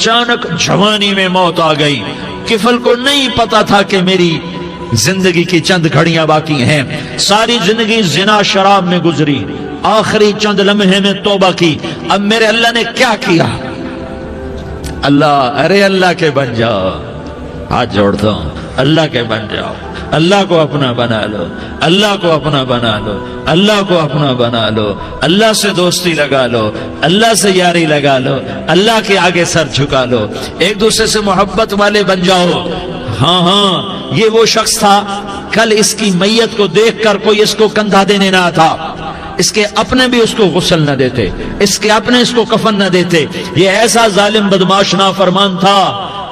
اچانک جوانی میں موت آ گئی. کفل کو نہیں پتا تھا کہ میری زندگی کی چند گھڑیاں باقی ہیں. ساری زندگی زنا شراب میں گزری, آخری چند لمحے میں توبہ کی. اب میرے اللہ نے کیا کیا؟ اللہ, ارے اللہ کے بن جاؤ, ہاتھ جوڑتا ہوں, اللہ کے بن جاؤ, اللہ کو اپنا بنا لو, اللہ کو اپنا بنا لو, اللہ کو اپنا بنا لو, اللہ سے دوستی لگا لو, اللہ سے یاری لگا لو, اللہ کے آگے سر جھکا لو, ایک دوسرے سے محبت والے بن جاؤ. ہاں ہاں, یہ وہ شخص تھا, کل اس کی میت کو دیکھ کر کوئی اس کو کندھا دینے نہ تھا, اس کے اپنے بھی اس کو غسل نہ دیتے, اس کے اپنے اس کو کفن نہ دیتے. یہ ایسا ظالم بدماش نافرمان تھا.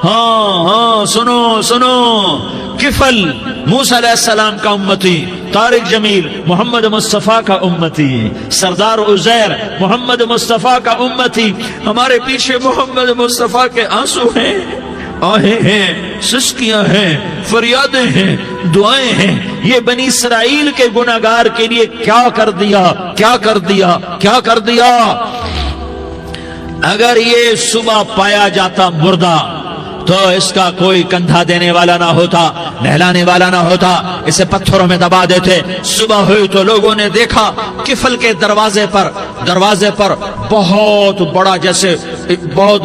ہاں ہاں, سنو سنو, کفل موسیٰ علیہ السلام کا امتی, طارق جمیل محمد مصطفیٰ کا امتی, سردار عزیر محمد مصطفیٰ کا امتی. ہمارے پیچھے محمد مصطفیٰ کے آنسو ہیں, آہیں ہیں, سسکیاں ہیں, فریادیں ہیں, دعائیں ہیں. یہ بنی اسرائیل کے گناہگار کے لیے کیا کر دیا, کیا کر دیا, کیا کر دیا. اگر یہ صبح پایا جاتا مردہ تو اس کا کوئی کندھا دینے والا نہ ہوتا, نہلانے والا نہ ہوتا, اسے پتھروں میں دبا دیتے. صبح ہوئی تو لوگوں نے دیکھا کفل کے دروازے پر بہت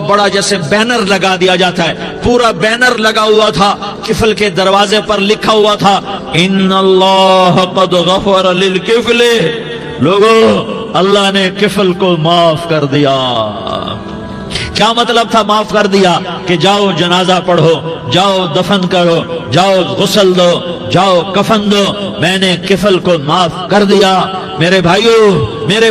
بڑا جیسے بینر لگا دیا جاتا ہے, پورا بینر لگا ہوا تھا. کفل کے دروازے پر لکھا ہوا تھا, ان اللہ قد غفر للکفل. لوگوں, اللہ نے کفل کو معاف کر دیا. کیا مطلب تھا معاف کر دیا؟ کہ جاؤ جنازہ پڑھو, جاؤ دفن کرو, جاؤ غسل دو, جاؤ کفن دو, میں نے کفل کو معاف کر دیا. میرے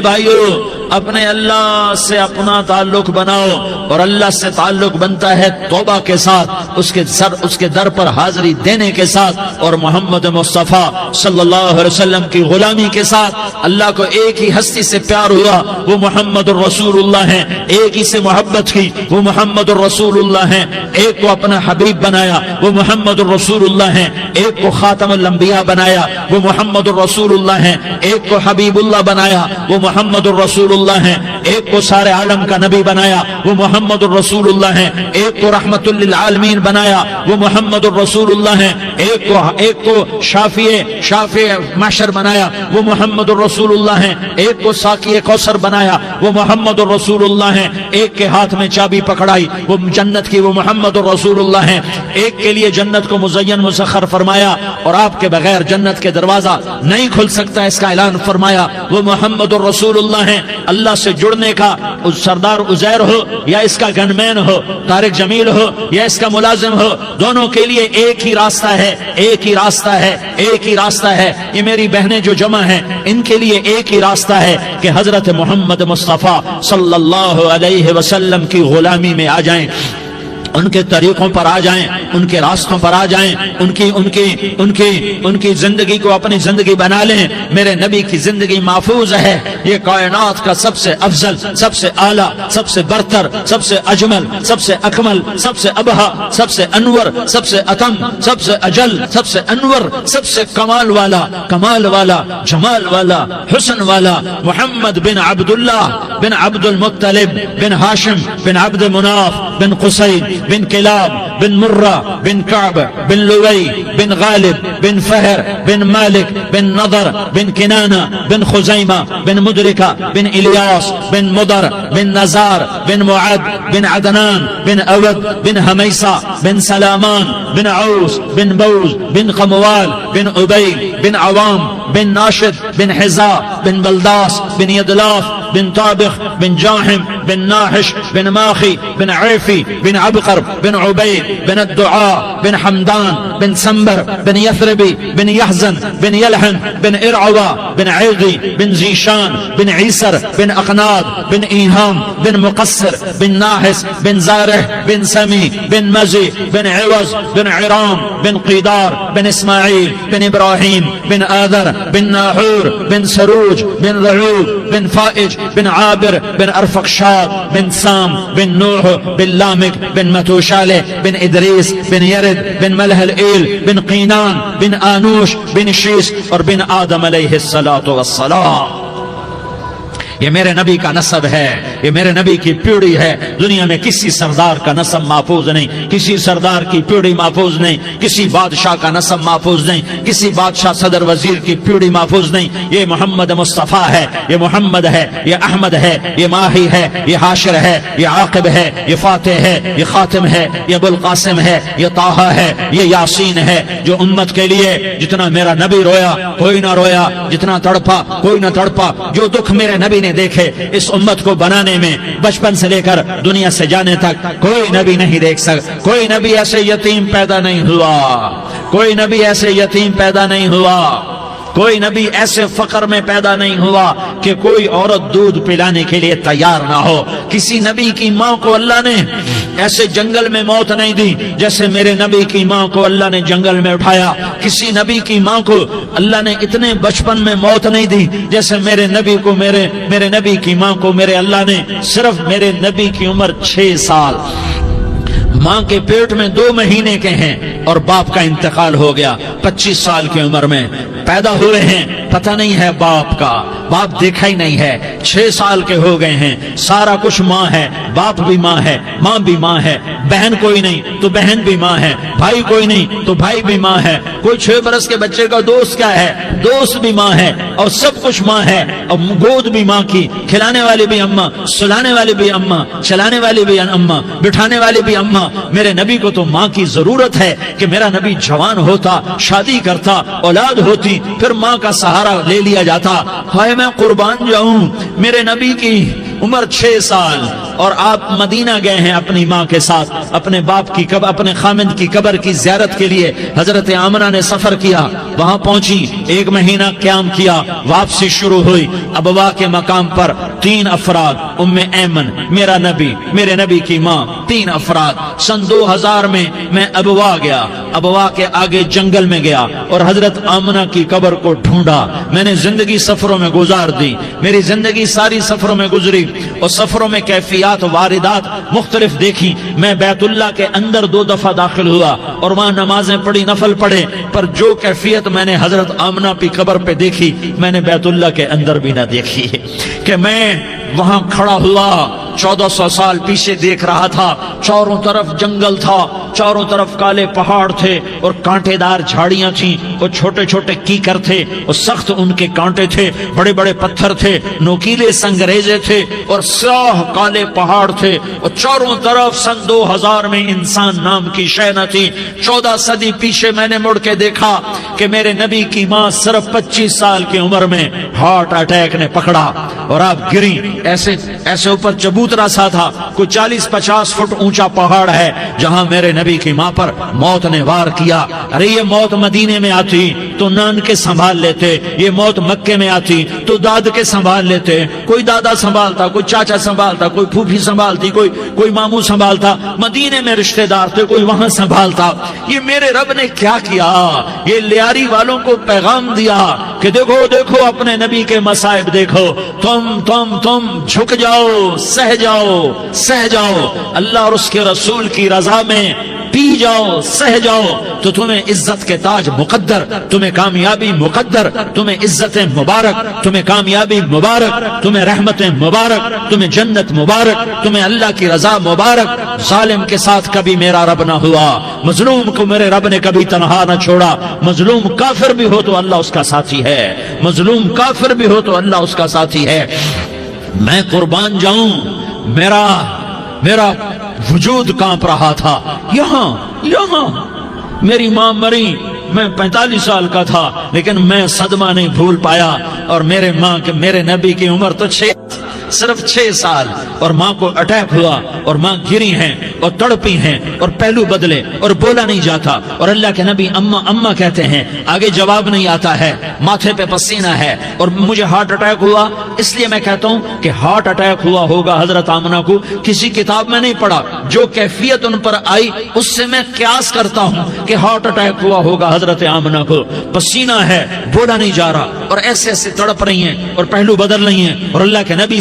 بھائیو, اپنے اللہ سے اپنا تعلق بناؤ, اور اللہ سے تعلق بنتا ہے توبہ کے ساتھ, اس کے در پر حاضری دینے کے ساتھ, اور محمد مصطفیٰ صلی اللہ علیہ وسلم کی غلامی کے ساتھ. اللہ کو ایک ہی ہستی سے پیار ہوا, وہ محمد الرسول اللہ ہیں. ایک ہی سے محبت کی, وہ محمد الرسول اللہ ہیں. ایک کو اپنا حبیب بنایا, وہ محمد الرسول اللہ ہیں. ایک کو خاتم الانبیاء بنایا, وہ محمد الرسول اللہ ہیں. ایک کو حبیب اللہ بنایا, وہ محمد الرسول اللہ ہیں. ایک کو سارے عالم کا نبی بنایا, وہ محمد الرسول اللہ ہیں. ایک کو رحمت للعالمین بنایا, وہ محمد الرسول اللہ ہیں. ایک کو شافع محشر بنایا, وہ محمد الرسول اللہ ہیں. ایک کو ساقی کوثر بنایا, وہ محمد الرسول اللہ ہیں. ایک کے ہاتھ میں چابی پکڑائی, وہ جنت کی, وہ محمد الرسول اللہ ہیں. ایک کے لیے جنت کو مزین مسخر فرمایا, اور آپ کے بغیر جنت کے دروازہ نہیں کھل سکتا, اس کا اعلان فرمایا, وہ محمد الرسول اللہ ہیں. اللہ سے جڑنے کا سردار عزیر ہو یا اس کا گنمین ہو, طارق جمیل ہو یا اس کا ملازم ہو, دونوں کے لیے ایک ہی راستہ ہے, ایک ہی راستہ ہے, ایک ہی راستہ ہے. یہ میری بہنیں جو جمع ہیں, ان کے لیے ایک ہی راستہ ہے کہ حضرت محمد مصطفیٰ صلی اللہ علیہ وسلم کی غلامی میں آ جائیں, ان کے طریقوں پر آ جائیں, ان کے راستوں پر آ جائیں, ان کی زندگی کو اپنی زندگی بنا لیں. میرے نبی کی زندگی محفوظ ہے. یہ کائنات کا سب سے افضل, سب سے اعلیٰ, سب سے برتر, سب سے اجمل, سب سے اکمل, سب سے ابہا, سب سے انور, سب سے اتم, سب سے اجل, سب سے انور, سب سے کمال والا, جمال والا, حسن والا, محمد بن عبداللہ بن عبد المطلب بن ہاشم بن عبد مناف بن قصی بن کلاب بن مرہ بن کعب بن لوی بن غالب بن فہر بن مالک بن نضر بن کنانہ بن خزیمہ بن مدرکہ بن الیاس بن مدر بن نزار بن معد بن عدنان بن اود بن حمیسہ بن سلامان بن عوس بن بوز بن قموال بن عبید بن عوام بن ناشد بن حزا بن بلداس بن یدلاف بن طابخ بن جاحم بن ناحش بن ماخي بن عيفي بن عبقر بن عبيد بن الدعاء بن حمدان بن سنبر بن يثربي بن يحزن بن يلحن بن إرعوى بن عيغي بن زيشان بن عيسر بن أقناد بن إيهام بن مقصر بن ناحس بن زارح بن سمي بن مزي بن عوز بن عرام بن قيدار بن إسماعيل بن إبراهيم بن آذر بن ناحور بن سروج بن رعود بن فائج بن عابر بن أرفقشاد بن سام بن نوح بن لامك بن متوشالة بن إدريس بن يرد بن ملح الإيل بن قينان بن آنوش بن شيس اور بن آدم علیہ الصلاة والسلام. یہ میرے نبی کا نسب ہے، یہ میرے نبی کی پیڑھی ہے. دنیا میں کسی سردار کا نسب محفوظ نہیں، کسی سردار کی پیڑھی محفوظ نہیں، کسی بادشاہ کا نسب محفوظ نہیں، کسی بادشاہ صدر وزیر کی پیڑھی محفوظ نہیں. یہ محمد مصطفیٰ ہے، یہ محمد ہے، یہ احمد ہے، یہ ماہی ہے، یہ حاشر ہے، یہ عاقب ہے، یہ فاتح ہے، یہ خاتم ہے، یہ ابو القاسم ہے، یہ طٰہٰ ہے، یہ یاسین ہے. جو امت کے لیے جتنا میرا نبی رویا کوئی نہ رویا، جتنا تڑپا کوئی نہ تڑپا، جو دکھ میرے نبی نے دیکھے اس امت کو بنانے میں بچپن سے لے کر دنیا سے جانے تک کوئی نبی نہیں دیکھ سکتا. کوئی نبی ایسے یتیم پیدا نہیں ہوا، کوئی نبی ایسے یتیم پیدا نہیں ہوا، کوئی نبی ایسے فقر میں پیدا نہیں ہوا کہ کوئی عورت دودھ پلانے کے لیے تیار نہ ہو. کسی نبی کی ماں کو اللہ نے ایسے جنگل میں موت نہیں دی جیسے میرے نبی کی ماں کو اللہ نے جنگل میں اٹھایا. کسی نبی کی ماں کو اللہ نے اتنے بچپن میں موت نہیں دی جیسے میرے نبی کو میرے نبی کی ماں کو میرے اللہ نے صرف میرے نبی کی عمر 6 سال، ماں کے پیٹ میں 2 مہینے کے ہیں اور باپ کا انتقال ہو گیا 25 سال کی عمر میں پیدا ہوئے ہیں. پتہ نہیں ہے باپ کا، باپ دیکھا ہی نہیں ہے. 6 سال کے ہو گئے ہیں، سارا کچھ ماں ہے، باپ بھی ماں ہے، ماں بھی ماں ہے، بہن کوئی نہیں تو بہن بھی ماں ہے، بھائی کوئی نہیں تو بھائی بھی ماں ہے. کوئی 6 برس کے بچے کا دوست کیا ہے، دوست بھی ماں ہے، اور سب کچھ ماں ہے. اور گود بھی ماں کی، کھلانے والی بھی اماں، سلانے والی بھی اماں، چلانے والی بھی اماں، بٹھانے والی بھی اماں. میرے نبی کو تو ماں کی ضرورت ہے کہ میرا نبی جوان ہوتا، شادی کرتا، اولاد ہوتی، پھر ماں کا سہارا لے لیا جاتا. ہائے میں قربان جاؤں، میرے نبی کی عمر 6 سال اور آپ مدینہ گئے ہیں اپنی ماں کے ساتھ، اپنے باپ کی قبر، اپنے خامند کی قبر کی زیارت کے لیے. حضرت آمنہ نے سفر کیا، وہاں پہنچی، 1 مہینہ قیام کیا، واپسی شروع ہوئی. ابوا کے مقام پر 3 افراد، ام ایمن، میرا نبی، میرے نبی کی ماں، 3 افراد. سن 2000 میں ابوا گیا، ابوا کے آگے جنگل میں گیا اور حضرت آمنہ کی قبر کو ڈھونڈا. میں نے زندگی سفروں میں گزار دی، میری زندگی ساری سفروں میں گزری اور سفروں میں کیفیات واردات مختلف دیکھی. میں بیت اللہ کے اندر 2 دفعہ داخل ہوا اور وہاں نمازیں پڑھی، نفل پڑھے، پر جو کیفیت میں نے حضرت آمنہ کی قبر پہ دیکھی میں نے بیت اللہ کے اندر بھی نہ دیکھی. کہ میں وہاں کھڑا ہوا 1400 سال پیچھے دیکھ رہا تھا، چاروں طرف جنگل تھا، چاروں طرف کالے پہاڑ تھے اور کانٹے دار جھاڑیاں تھیں اور چھوٹے چھوٹے کیکر تھے اور سخت ان کے کانٹے تھے، بڑے بڑے پتھر تھے، نوکیلے سنگریزے تھے اور سیاہ کالے پہاڑ تھے اور چاروں طرف. سن 2000 میں انسان نام کی شے نہ تھی. 14 صدی پیچھے میں نے مڑ کے دیکھا کہ میرے نبی کی ماں صرف 25 سال کی عمر میں ہارٹ اٹیک نے پکڑا اور آپ گری. ایسے اوپر چبوترا سا تھا، کوئی 40-50 فٹ اونچا پہاڑ ہے جہاں میرے نبی کی ماں پر موت نے وار کیا. ارے یہ موت مدینے میں آتی تو نان کے سنبھال لیتے، یہ موت مکے میں آتی تو داد کے سنبھال لیتے. کوئی دادا سنبھالتا، کوئی چاچا سنبھالتا، کوئی پھوپھی سنبھالتی، کوئی ماموں سنبھالتا. مدینے میں رشتہ دار تھے، کوئی وہاں سنبھالتا. یہ میرے رب نے کیا کیا؟ یہ لیاری والوں کو پیغام دیا کہ دیکھو دیکھو اپنے نبی کے مصائب دیکھو، تم جھک جاؤ، سہ جاؤ اللہ اور اس کے رسول کی رضا میں پی جاؤ، سہ جاؤ تو تمہیں عزت کے تاج مقدر، تمہیں کامیابی مقدر، تمہیں عزت مبارک، تمہیں کامیابی مبارک، تمہیں رحمت مبارک، تمہیں جنت مبارک، تمہیں اللہ کی رضا مبارک. ظالم کے ساتھ کبھی میرا رب نہ ہوا، مظلوم کو میرے رب نے کبھی تنہا نہ چھوڑا. مظلوم کافر بھی ہو تو اللہ اس کا ساتھی ہے، مظلوم کافر بھی ہو تو اللہ اس کا ساتھی ہے. میں قربان جاؤں، میرا وجود کانپ رہا تھا. یہاں میری ماں مری، میں 45 سال کا تھا لیکن میں صدمہ نہیں بھول پایا. اور میرے نبی کی عمر تو صرف 6 سال اور ماں کو اٹیک ہوا اور ماں گری ہیں اور تڑپی ہیں اور پہلو بدلے اور بولا نہیں جاتا اور اللہ کے نبی اماں کہتے ہیں، آگے جواب نہیں آتا ہے، ماتھے پہ پسینہ ہے اور مجھے ہارٹ اٹیک ہوا. اس لیے میں کہتا ہوں کہ ہارٹ اٹیک ہوا ہوگا حضرت آمنہ کو، کسی کتاب میں نہیں پڑھا، جو کیفیت ان پر آئی اس سے میں قیاس کرتا ہوں کہ ہارٹ اٹیک ہوا ہوگا حضرت آمنہ کو. پسینہ ہے، بولا نہیں جا رہا اور ایسے تڑپ رہی ہیں اور پہلو بدل رہی ہیں اور اللہ کے نبی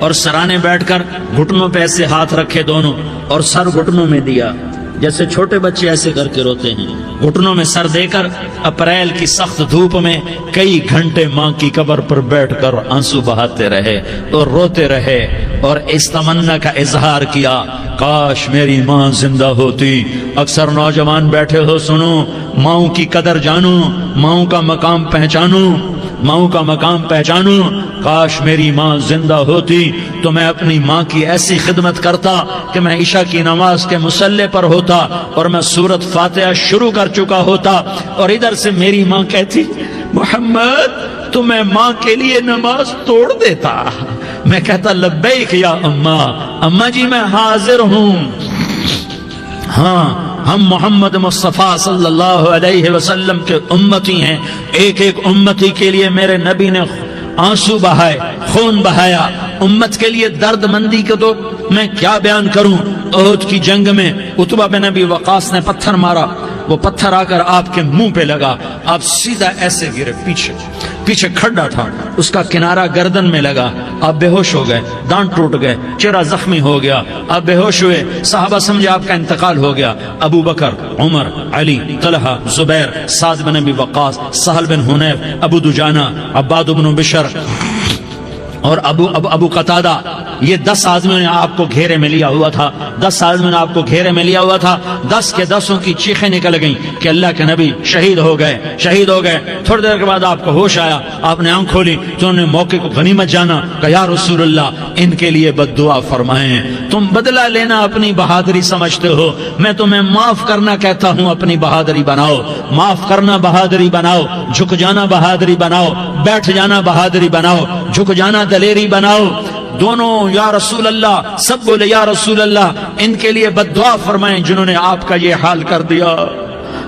اور سرانے بیٹھ کر گھٹنوں پہ ایسے ہاتھ رکھے دونوں اور سر گھٹنوں میں دیا، جیسے چھوٹے بچے ایسے کر کے روتے ہیں، گھٹنوں میں سر دے کر اپریل کی سخت دھوپ میں کئی گھنٹے ماں کی قبر پر بیٹھ کر آنسو بہاتے رہے اور روتے رہے اور اس تمنا کا اظہار کیا، کاش میری ماں زندہ ہوتی۔ اکثر نوجوان بیٹھے ہو، سنو، ماؤں کی قدر جانو، ماؤں کا مقام پہچانو، ماؤں کا مقام پہچانو۔ کاش میری ماں زندہ ہوتی تو میں اپنی ماں کی ایسی خدمت کرتا کہ میں عشاء کی نماز کے مصلی پر ہوتا اور میں سورۃ فاتحہ شروع کر چکا ہوتا اور ادھر سے میری ماں کہتی، محمد تو میں ماں کے لیے نماز توڑ دیتا۔ میں کہتا، لبیک یا اماں، اماں جی میں حاضر ہوں۔ ہاں، ہم محمد مصطفیٰ صلی اللہ علیہ وسلم کے امتی ہیں، ایک ایک امتی کے لیے میرے نبی نے آنسو بہائے، خون بہایا، امت کے لیے درد مندی کو تو میں کیا بیان کروں۔ احد کی جنگ میں عتبہ بن ابی وقاص نے پتھر مارا، وہ پتھر آ کر آپ کے منہ پہ لگا، آپ سیدھا ایسے گرے، پیچھے کھڈا تھا، اس کا کنارہ گردن میں لگا، آپ بے ہوش ہو گئے، دانت ٹوٹ گئے، چہرہ زخمی ہو گیا، آپ بے ہوش ہوئے، صحابہ سمجھے آپ کا انتقال ہو گیا۔ ابو بکر، عمر، علی، طلحہ، زبیر، سعد بن ابی وقاص، سہل بن حنیف، ابو دجانہ، عباد بن بشر اور ابو قتادہ، یہ 10 آدمیوں نے آپ کو گھیرے میں لیا ہوا تھا، 10 آدمیوں نے آپ کو گھیرے میں لیا ہوا تھا، 10 کے 10 کی چیخیں نکل گئیں کہ اللہ کے نبی شہید ہو گئے، شہید ہو گئے۔ تھوڑی دیر کے بعد آپ کو ہوش آیا، آپ نے آنکھ کھولی تو انہوں نے موقع کو غنیمت جانا کہ یا رسول اللہ ان کے لیے بد دعا فرمائیں، تم بدلہ لینا اپنی بہادری سمجھتے ہو، میں تمہیں معاف کرنا کہتا ہوں، اپنی بہادری بناؤ، معاف کرنا بہادری بناؤ، جھک جانا بہادری بناؤ، بیٹھ جانا بہادری بناؤ، جھک جانا دلیری بناؤ۔ دونوں یا رسول اللہ، سب بولے یا رسول اللہ، ان کے لیے بد دعا فرمائیں جنہوں نے آپ کا یہ حال کر دیا۔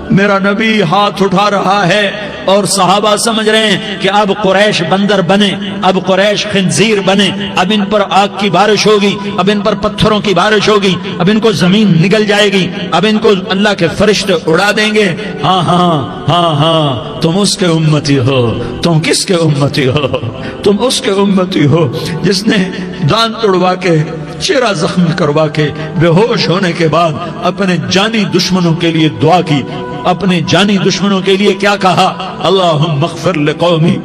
میرا نبی ہاتھ اٹھا رہا ہے اور صحابہ سمجھ رہے ہیں کہ اب قریش بندر بنے، اب قریش خنزیر بنے، اب ان پر آگ کی بارش ہوگی، اب ان پر پتھروں کی بارش ہوگی، اب ان کو زمین نگل جائے گی، اب ان کو اللہ کے فرشتے اڑا دیں گے۔ ہاں ہاں ہاں ہاں، تم اس کے امتی ہو۔ تم کس کے امتی ہو؟ تم اس کے امتی ہو جس نے دانت توڑوا کے، چہرہ زخمی کروا کے، بے ہوش ہونے کے بعد اپنے جانی دشمنوں کے لیے دعا کی، اپنے جانی دشمنوں کے لیے کیا کہا؟ اللہم اغفر لقومی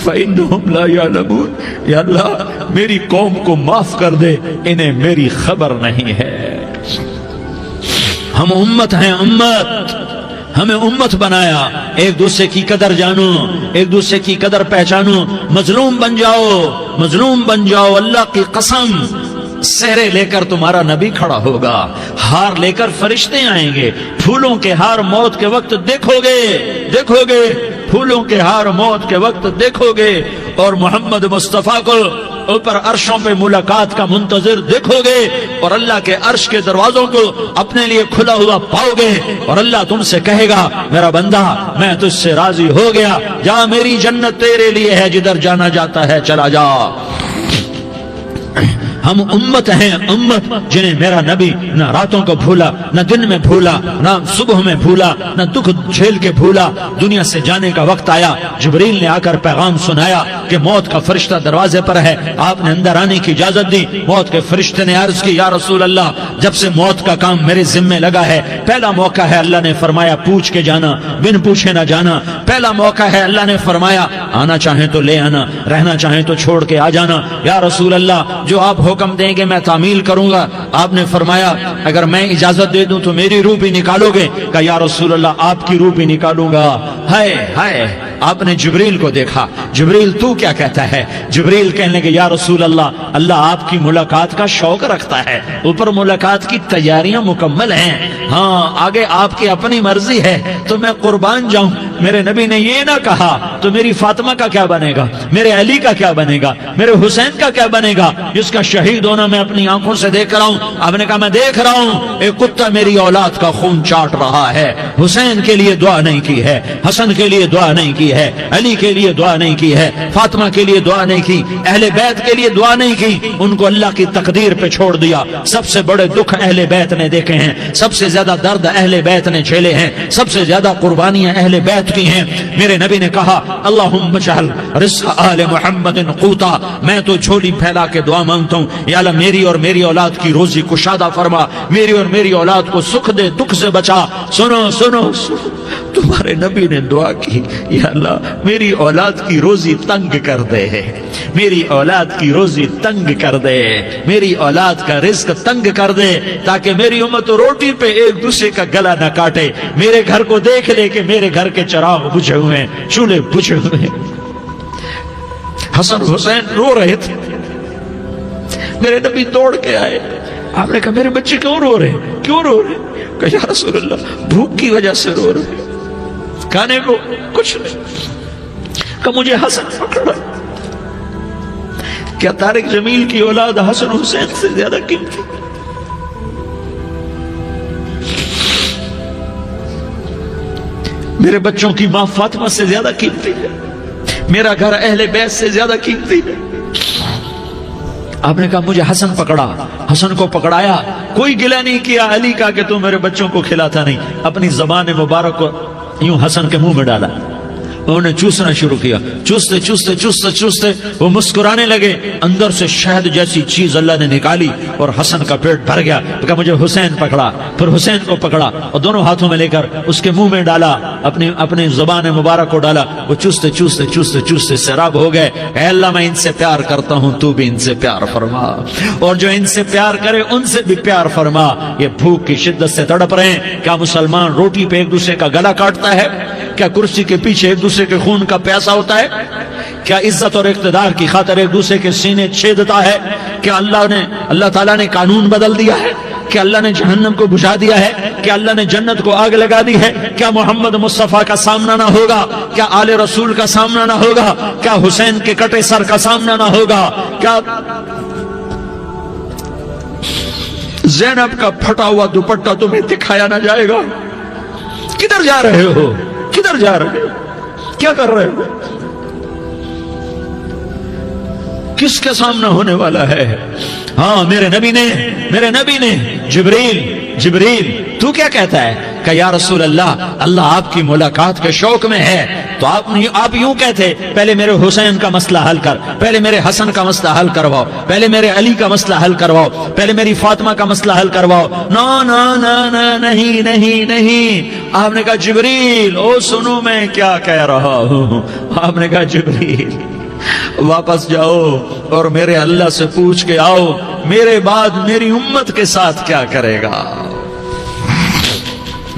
فإنہم لا یعلمون، یا اللہ میری قوم کو معاف کر دے، انہیں میری خبر نہیں ہے۔ ہم امت ہیں، امت، ہمیں امت بنایا، ایک دوسرے کی قدر جانو، ایک دوسرے کی قدر پہچانو، مظلوم بن جاؤ، مظلوم بن جاؤ، اللہ کی قسم سہرے لے کر تمہارا نبی کھڑا ہوگا، ہار لے کر فرشتے آئیں گے، پھولوں کے ہار موت کے وقت دیکھو گے، دیکھو گے، پھولوں کے ہار موت کے وقت دیکھو گے، اور محمد مصطفیٰ کو اوپر عرشوں پہ ملاقات کا منتظر دیکھو گے، اور اللہ کے عرش کے دروازوں کو اپنے لیے کھلا ہوا پاؤ گے، اور اللہ تم سے کہے گا میرا بندہ میں تجھ سے راضی ہو گیا، جا میری جنت تیرے لیے ہے، جدھر جانا جاتا ہے چلا جا۔ ہم امت ہیں، امت جنہیں میرا نبی نہ راتوں کو بھولا، نہ دن میں بھولا، نہ صبح میں بھولا، نہ دکھ جھیل کے بھولا۔ دنیا سے جانے کا وقت آیا، جبریل نے آ کر پیغام سنایا کہ موت کا فرشتہ دروازے پر ہے، آپ نے اندر آنے کی اجازت دی۔ موت کے فرشتے نے عرض کی، یا رسول اللہ جب سے موت کا کام میرے ذمے لگا ہے، پہلا موقع ہے، اللہ نے فرمایا پوچھ کے جانا، بن پوچھے نہ جانا، پہلا موقع ہے، اللہ نے فرمایا آنا چاہیں تو لے آنا، رہنا چاہیں تو چھوڑ کے آ جانا۔ یا رسول اللہ جو آپ حکم دیں گے میں تعمیل کروں گا۔ آپ نے فرمایا اگر میں اجازت دے دوں تو میری روح بھی نکالو گے؟ کہا یا رسول اللہ آپ کی روح بھی نکالوں گا۔ ہائے ہائے، آپ نے جبریل کو دیکھا، جبریل تو کیا کہتا ہے؟ جبریل کہنے لگے یا رسول اللہ، اللہ آپ کی ملاقات کا شوق رکھتا ہے، اوپر ملاقات کی تیاریاں مکمل ہیں، ہاں آگے آپ کی اپنی مرضی ہے تو میں قربان جاؤں۔ میرے نبی نے یہ نہ کہا تو میری فاطمہ کا کیا بنے گا، میرے علی کا کیا بنے گا، میرے حسین کا کیا بنے گا جس کا شہید ہونا میں اپنی آنکھوں سے دیکھ رہا ہوں۔ آپ نے کہا میں دیکھ رہا ہوں ایک کتا میری اولاد کا خون چاٹ رہا ہے، حسین کے لیے دعا نہیں کی ہے، حسن کے لیے دعا نہیں کی کی ہے, علی کے لیے دعا نہیں کی ہے, فاطمہ کے لیے دعا نہیں کی, اہل بیت کے لیے دعا نہیں کی, ان کو اللہ کی تقدیر پہ چھوڑ دیا. سب سے بڑے دکھ اہل بیت نے دیکھے ہیں, سب سے زیادہ درد اہل بیت نے جھیلے ہیں, سب سے زیادہ قربانیاں اہل بیت کی ہیں. میرے نبی نے کہا اللہم اجعل رزق آل محمد قوتا, میں تو جھولی پھیلا کے دعا مانگتا ہوں, یا اللہ میری اور میری اولاد کی روزی کشادہ فرما, میری اور میری اولاد کو سکھ دے, دکھ سے بچا. سنو سنو سنو, تمہارے نبی نے دعا کی, یا اللہ میری اولاد کی روزی تنگ کر دے, میری اولاد کی روزی تنگ کر دے, میری اولاد کا رزق تنگ کر دے, تاکہ میری امت روٹی پہ ایک دوسرے کا گلا نہ کاٹے, میرے گھر کو دیکھ لے کہ میرے گھر کے چراغ بجھے ہوئے ہیں, چولہے بجھے ہوئے ہیں. حسن حسین رو رہے تھے, میرے نبی دوڑ کے آئے, آپ نے کہا میرے بچے کیوں رو رہے ہیں, کیوں رو رہے ہیں؟ کہا یا رسول اللہ بھوک کی وجہ سے رو رہے ہیں, کھانے کو کچھ نہیں. کہ مجھے حسن پکڑا. کیا طارق جمیل کی اولاد حسن حسین سے زیادہ قیمتی؟ میرے بچوں کی ماں فاطمہ سے زیادہ قیمتی ہے, میرا گھر اہل بیت سے زیادہ قیمتی ہے. آپ نے کہا مجھے حسن پکڑا, حسن کو پکڑایا, کوئی گلہ نہیں کیا علی کا کہ تو میرے بچوں کو کھلاتا نہیں, اپنی زبان مبارک کو یوں حسن کے منہ میں ڈالا, انہوں نے چوسنا شروع کیا, چوستے چوستے چوستے چوستے وہ مسکرانے لگے, اندر سے شہد جیسی چیز اللہ نے نکالی اور حسن کا پیٹ بھر گیا. کہا مجھے حسین پکڑا, پھر حسین کو پکڑا اور دونوں ہاتھوں میں لے کر اس کے منہ میں ڈالا, اپنی زبان مبارک کو ڈالا. وہ چوستے چوستے چوستے چوستے سیراب ہو گئے. اے اللہ میں ان سے پیار کرتا ہوں, تو بھی ان سے پیار فرما, اور جو ان سے پیار کرے ان سے بھی پیار فرما. یہ بھوک کی شدت سے تڑپ رہے ہیں. کیا مسلمان روٹی پہ ایک دوسرے کا گلا کاٹتا ہے؟ کیا کرسی کے پیچھے ایک دوسرے کے خون کا پیاسا ہوتا ہے؟ کیا عزت اور اقتدار کی خاطر ایک دوسرے کے سینے چھیدتا ہے؟ کیا اللہ تعالیٰ نے قانون بدل دیا ہے؟ کیا اللہ نے جہنم کو بجھا دیا ہے؟ کیا اللہ نے جنت کو آگ لگا دی ہے؟ کیا محمد مصطفیٰ کا سامنا نہ ہوگا؟ کیا آل رسول کا سامنا نہ ہوگا؟ کیا حسین کے کٹے سر کا سامنا نہ ہوگا؟ کیا زینب کا پھٹا ہوا دوپٹہ تمہیں دکھایا نہ جائے گا؟ کدھر جا رہے ہو؟ کدھر جا رہے ہو؟ کیا کر رہے ہو؟ کس کے سامنا ہونے والا ہے؟ ہاں میرے نبی نے جبریل تو کیا کہتا ہے کہ یا رسول اللہ آپ کی ملاقات کے شوق میں ہے, تو آپ یوں کہتے پہلے میرے حسین کا مسئلہ حل کر, پہلے میرے حسن کا مسئلہ حل کرواؤ, پہلے میرے علی کا مسئلہ حل کرواؤ, پہلے میری فاطمہ کا مسئلہ حل کرواؤ. نہیں. آپ نے کہا جبریل او سنو میں کیا کہہ رہا ہوں. آپ نے کہا جبریل واپس جاؤ اور میرے اللہ سے پوچھ کے آؤ میرے بعد میری امت کے ساتھ کیا کرے گا,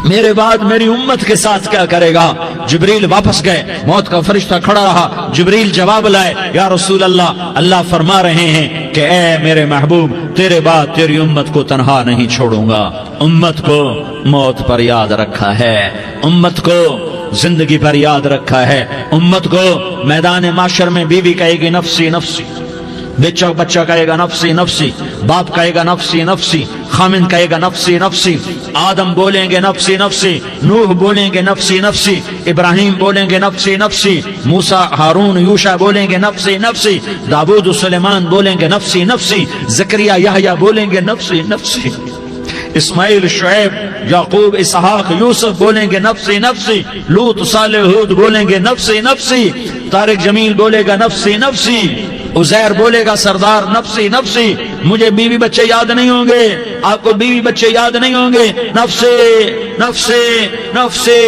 میرے بعد میری امت کے ساتھ کیا کرے گا. جبریل واپس گئے, موت کا فرشتہ کھڑا رہا. جبریل جواب لائے, یا رسول اللہ فرما رہے ہیں کہ اے میرے محبوب تیرے بعد تیری امت کو تنہا نہیں چھوڑوں گا. امت کو موت پر یاد رکھا ہے, امت کو زندگی پر یاد رکھا ہے, امت کو میدان معاشر میں بیوی کہے گی نفسی نفسی, بچہ کہے گا نفسی نفسی, باپ کہے گا نفسی نفسی, خامن کہے گا نفسی نفسی, آدم بولیں گے نفسی نفسی, نوح بولیں گے نفسی نفسی, ابراہیم بولیں گے نفسی نفسی, موسیٰ ہارون یوشع بولیں گے نفسی نفسی, داؤد سلیمان بولیں گے نفسی نفسی, زکریا یحییٰ بولیں گے نفسی نفسی, اسماعیل شعیب یعقوب اسحاق یوسف بولیں گے نفسی نفسی, لوط صالح ہود بولیں گے نفسی نفسی, طارق جمیل بولے گا نفسی نفسی, عزیر بولے گا سردار نفسی نفسی. مجھے بیوی بچے یاد نہیں ہوں گے, آپ کو بیوی بچے یاد نہیں ہوں گے, نفسی نفسی نفسی.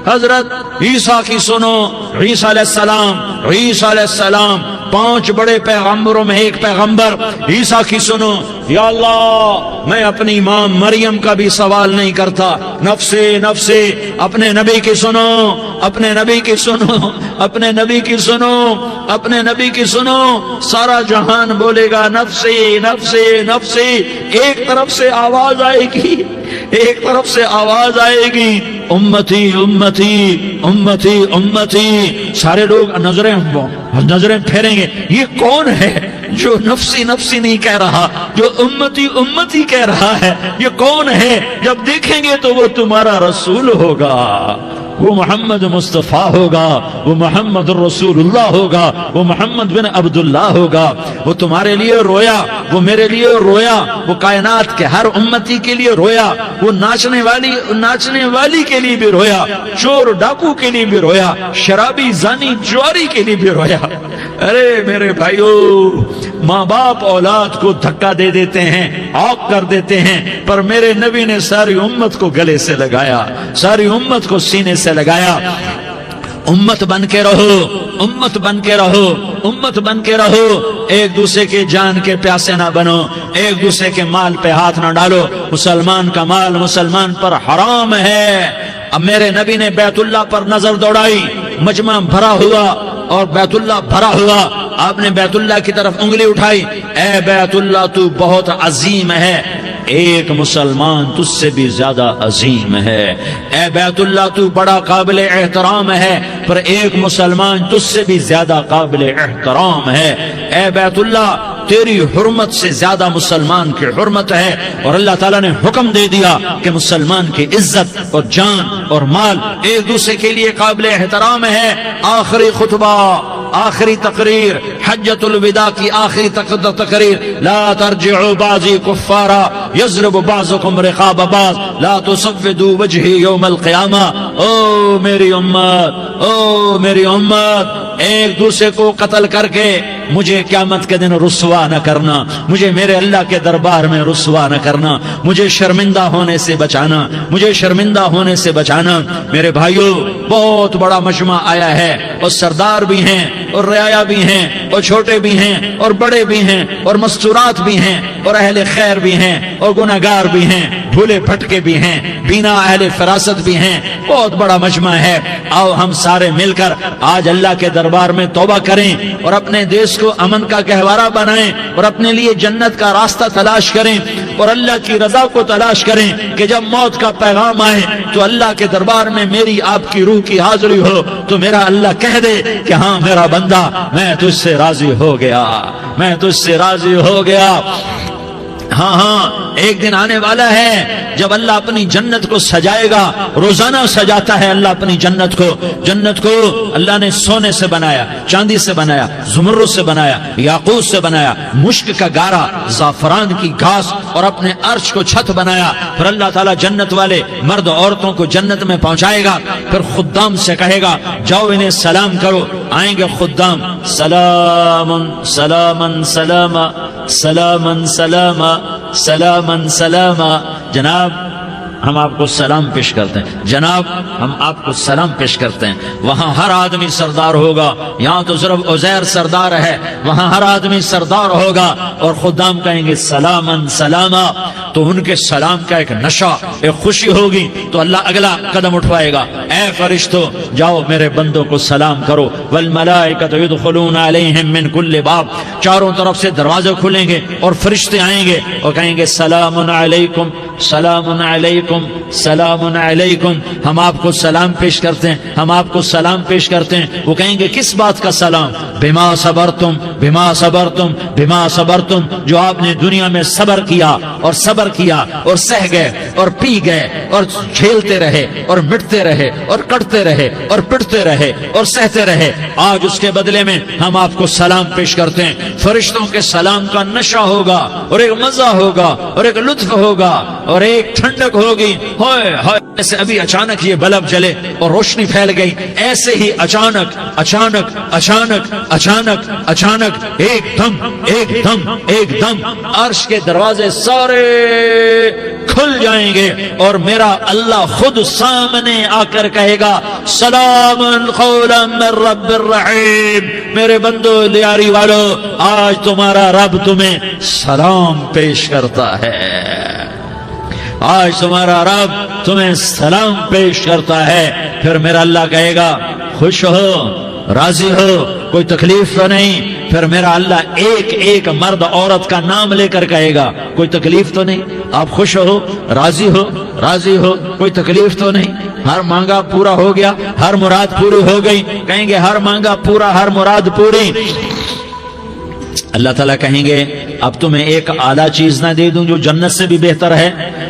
حضرت عیسیٰ کی سنو, عیسیٰ علیہ السلام 5 بڑے پیغمبروں میں ایک پیغمبر عیسیٰ کی سنو. یا اللہ میں اپنی ماں مریم کا بھی سوال نہیں کرتا, نفسی نفسی. اپنے نبی کی سنو, اپنے نبی کی سنو, اپنے نبی کی سنو, اپنے نبی کی سنو. سارا جہان بولے گا نفسی نفسی نفسی. ایک طرف سے آواز آئے گی, ایک طرف سے آواز آئے گی امتی امتی امتی امتی. سارے لوگ نظریں پھیریں گے, یہ کون ہے جو نفسی نفسی نہیں کہہ رہا, جو امتی امتی کہہ رہا ہے, یہ کون ہے؟ جب دیکھیں گے تو وہ تمہارا رسول ہوگا, وہ محمد مصطفیٰ ہوگا، وہ محمد رسول اللہ ہوگا، وہ محمد بن عبداللہ ہوگا۔ وہ تمہارے لیے رویا، وہ میرے لیے رویا، وہ کائنات کے ہر امتی کے لیے رویا، وہ ناچنے والی کے لیے بھی رویا، چور ڈاکو کے لیے بھی رویا، شرابی زانی جواری کے لیے بھی رویا۔ ارے میرے بھائیو، ماں باپ اولاد کو دھکا دے دیتے ہیں، عوق کر دیتے ہیں، پر میرے نبی نے ساری امت کو گلے سے لگایا، ساری امت کو سینے سے لگایا۔ امت بن کے رہو، امت بن کے رہو، امت بن کے رہو، ایک دوسرے کے جان کے پیاسے نہ بنو، ایک دوسرے کے مال پہ ہاتھ نہ ڈالو۔ مسلمان کا مال مسلمان پر حرام ہے۔ اب میرے نبی نے بیت اللہ پر نظر دوڑائی، مجمع بھرا ہوا اور بیت اللہ بھرا ہوا، آپ نے بیت اللہ کی طرف انگلی اٹھائی، اے بیت اللہ تو بہت عظیم ہے، ایک مسلمان تجھ سے بھی زیادہ عظیم ہے۔ اے بیت اللہ تو بڑا قابل احترام ہے، پر ایک مسلمان تجھ سے بھی زیادہ قابل احترام ہے۔ اے بیت اللہ تیری حرمت سے زیادہ مسلمان کی حرمت ہے، اور اللہ تعالیٰ نے حکم دے دیا کہ مسلمان کی عزت اور جان اور مال ایک دوسرے کے لیے قابل احترام ہے۔ آخری خطبہ، آخری تقریر، حجۃ الوداع کی آخری تقریر، لا ترجعوا بعضی کفارا یضرب بعضکم رقاب بعض لا تسودوا وجہی یوم القیامہ۔ او میری امت، او میری امت، ایک دوسرے کو قتل کر کے مجھے قیامت کے دن رسوا نہ کرنا، مجھے میرے اللہ کے دربار میں رسوا نہ کرنا، مجھے شرمندہ ہونے سے بچانا، مجھے شرمندہ ہونے سے بچانا۔ میرے بھائیو، بہت بڑا مجمع آیا ہے، اور سردار بھی ہیں اور رعایا بھی ہیں اور چھوٹے بھی ہیں اور بڑے بھی ہیں اور مستورات بھی ہیں اور اہل خیر بھی ہیں اور گناہگار بھی ہیں، بھولے بھٹکے بھی ہیں، بینا اہل فراست بھی ہیں۔ بہت بڑا مجمع ہے، آؤ ہم سارے مل کر آج اللہ کے دربار میں توبہ کریں اور اپنے دیش کو امن کا گہوارہ بنائیں اور اپنے لیے جنت کا راستہ تلاش کریں اور اللہ کی رضا کو تلاش کریں کہ جب موت کا پیغام آئے تو اللہ کے دربار میں میری آپ کی روح کی حاضری ہو تو میرا اللہ کہہ دے کہ ہاں میرا بندہ، میں تجھ سے راضی ہو گیا، میں تجھ سے راضی ہو گیا۔ ہاں ہاں، ایک دن آنے والا ہے جب اللہ اپنی جنت کو سجائے گا، روزانہ سجاتا ہے اللہ اپنی جنت کو۔ جنت کو اللہ نے سونے سے بنایا، چاندی سے بنایا، زمرد سے بنایا، یاقوت سے بنایا، مشک کا گارا، زعفران کی گھاس اور اپنے عرش کو چھت بنایا۔ پھر اللہ تعالیٰ جنت والے مرد عورتوں کو جنت میں پہنچائے گا، پھر خدام سے کہے گا جاؤ انہیں سلام کرو۔ آئیں گے خدام، سلامن سلامن سلاما سلامن سلاما سلامن سلاما۔ جناب ہم آپ کو سلام پیش کرتے ہیں، جناب ہم آپ کو سلام پیش کرتے ہیں۔ وہاں ہر آدمی سردار ہوگا، یہاں تو صرف عزیر سردار ہے، وہاں ہر آدمی سردار ہوگا، اور خدام کہیں گے سلامن سلاما، تو ان کے سلام کا ایک نشہ، ایک خوشی ہوگی، تو اللہ اگلا قدم اٹھوائے گا، اے فرشتوں جاؤ میرے بندوں کو سلام کرو۔ والملائکۃ یدخلون علیہم من کل باب، چاروں طرف سے دروازے کھلیں گے اور فرشتے آئیں گے اور کہیں گے سلام علیکم سلام علیکم سلام علیکم، ہم آپ کو سلام پیش کرتے ہیں، ہم آپ کو سلام پیش کرتے ہیں۔ وہ کہیں گے کس بات کا سلام؟ بما صبرتم بما صبرتم بما صبرتم، جو آپ نے دنیا میں صبر کیا اور صبر کیا اور سہ گئے اور پی گئے اور جھیلتے رہے اور مٹتے رہے اور کٹتے رہے اور پٹتے رہے اور سہتے رہے، آج اس کے بدلے میں ہم آپ کو سلام پیش کرتے ہیں۔ فرشتوں کے سلام کا نشہ ہوگا اور ایک مزہ ہوگا اور ایک لطف ہوگا اور ایک ٹھنڈک ہوگی۔ ہوئے ہوئے، ایسے ابھی اچانک یہ بلب جلے اور روشنی پھیل گئی، ایسے ہی اچانک اچانک اچانک اچانک اچانک ایک دم ایک دم ایک دم عرش کے دروازے سارے کھل جائیں گے اور میرا اللہ خود سامنے آ کر کہے گا سلام قولا من رب الرحیم۔ میرے بندو لیاری والو، آج تمہارا رب تمہیں سلام پیش کرتا ہے، آج تمہارا رب تمہیں سلام پیش کرتا ہے۔ پھر میرا اللہ کہے گا خوش ہو، راضی ہو، کوئی تکلیف تو نہیں؟ پھر میرا اللہ ایک ایک مرد عورت کا نام لے کر کہے گا کوئی تکلیف تو نہیں؟ آپ خوش ہو، راضی ہو، راضی ہو، کوئی تکلیف تو نہیں؟ ہر مانگا پورا ہو گیا، ہر مراد پوری ہو گئی؟ کہیں گے ہر مانگا پورا، ہر مراد پوری۔ اللہ تعالیٰ کہیں گے اب تمہیں ایک اعلیٰ چیز نہ دے دوں جو جنت سے بھی بہتر ہے؟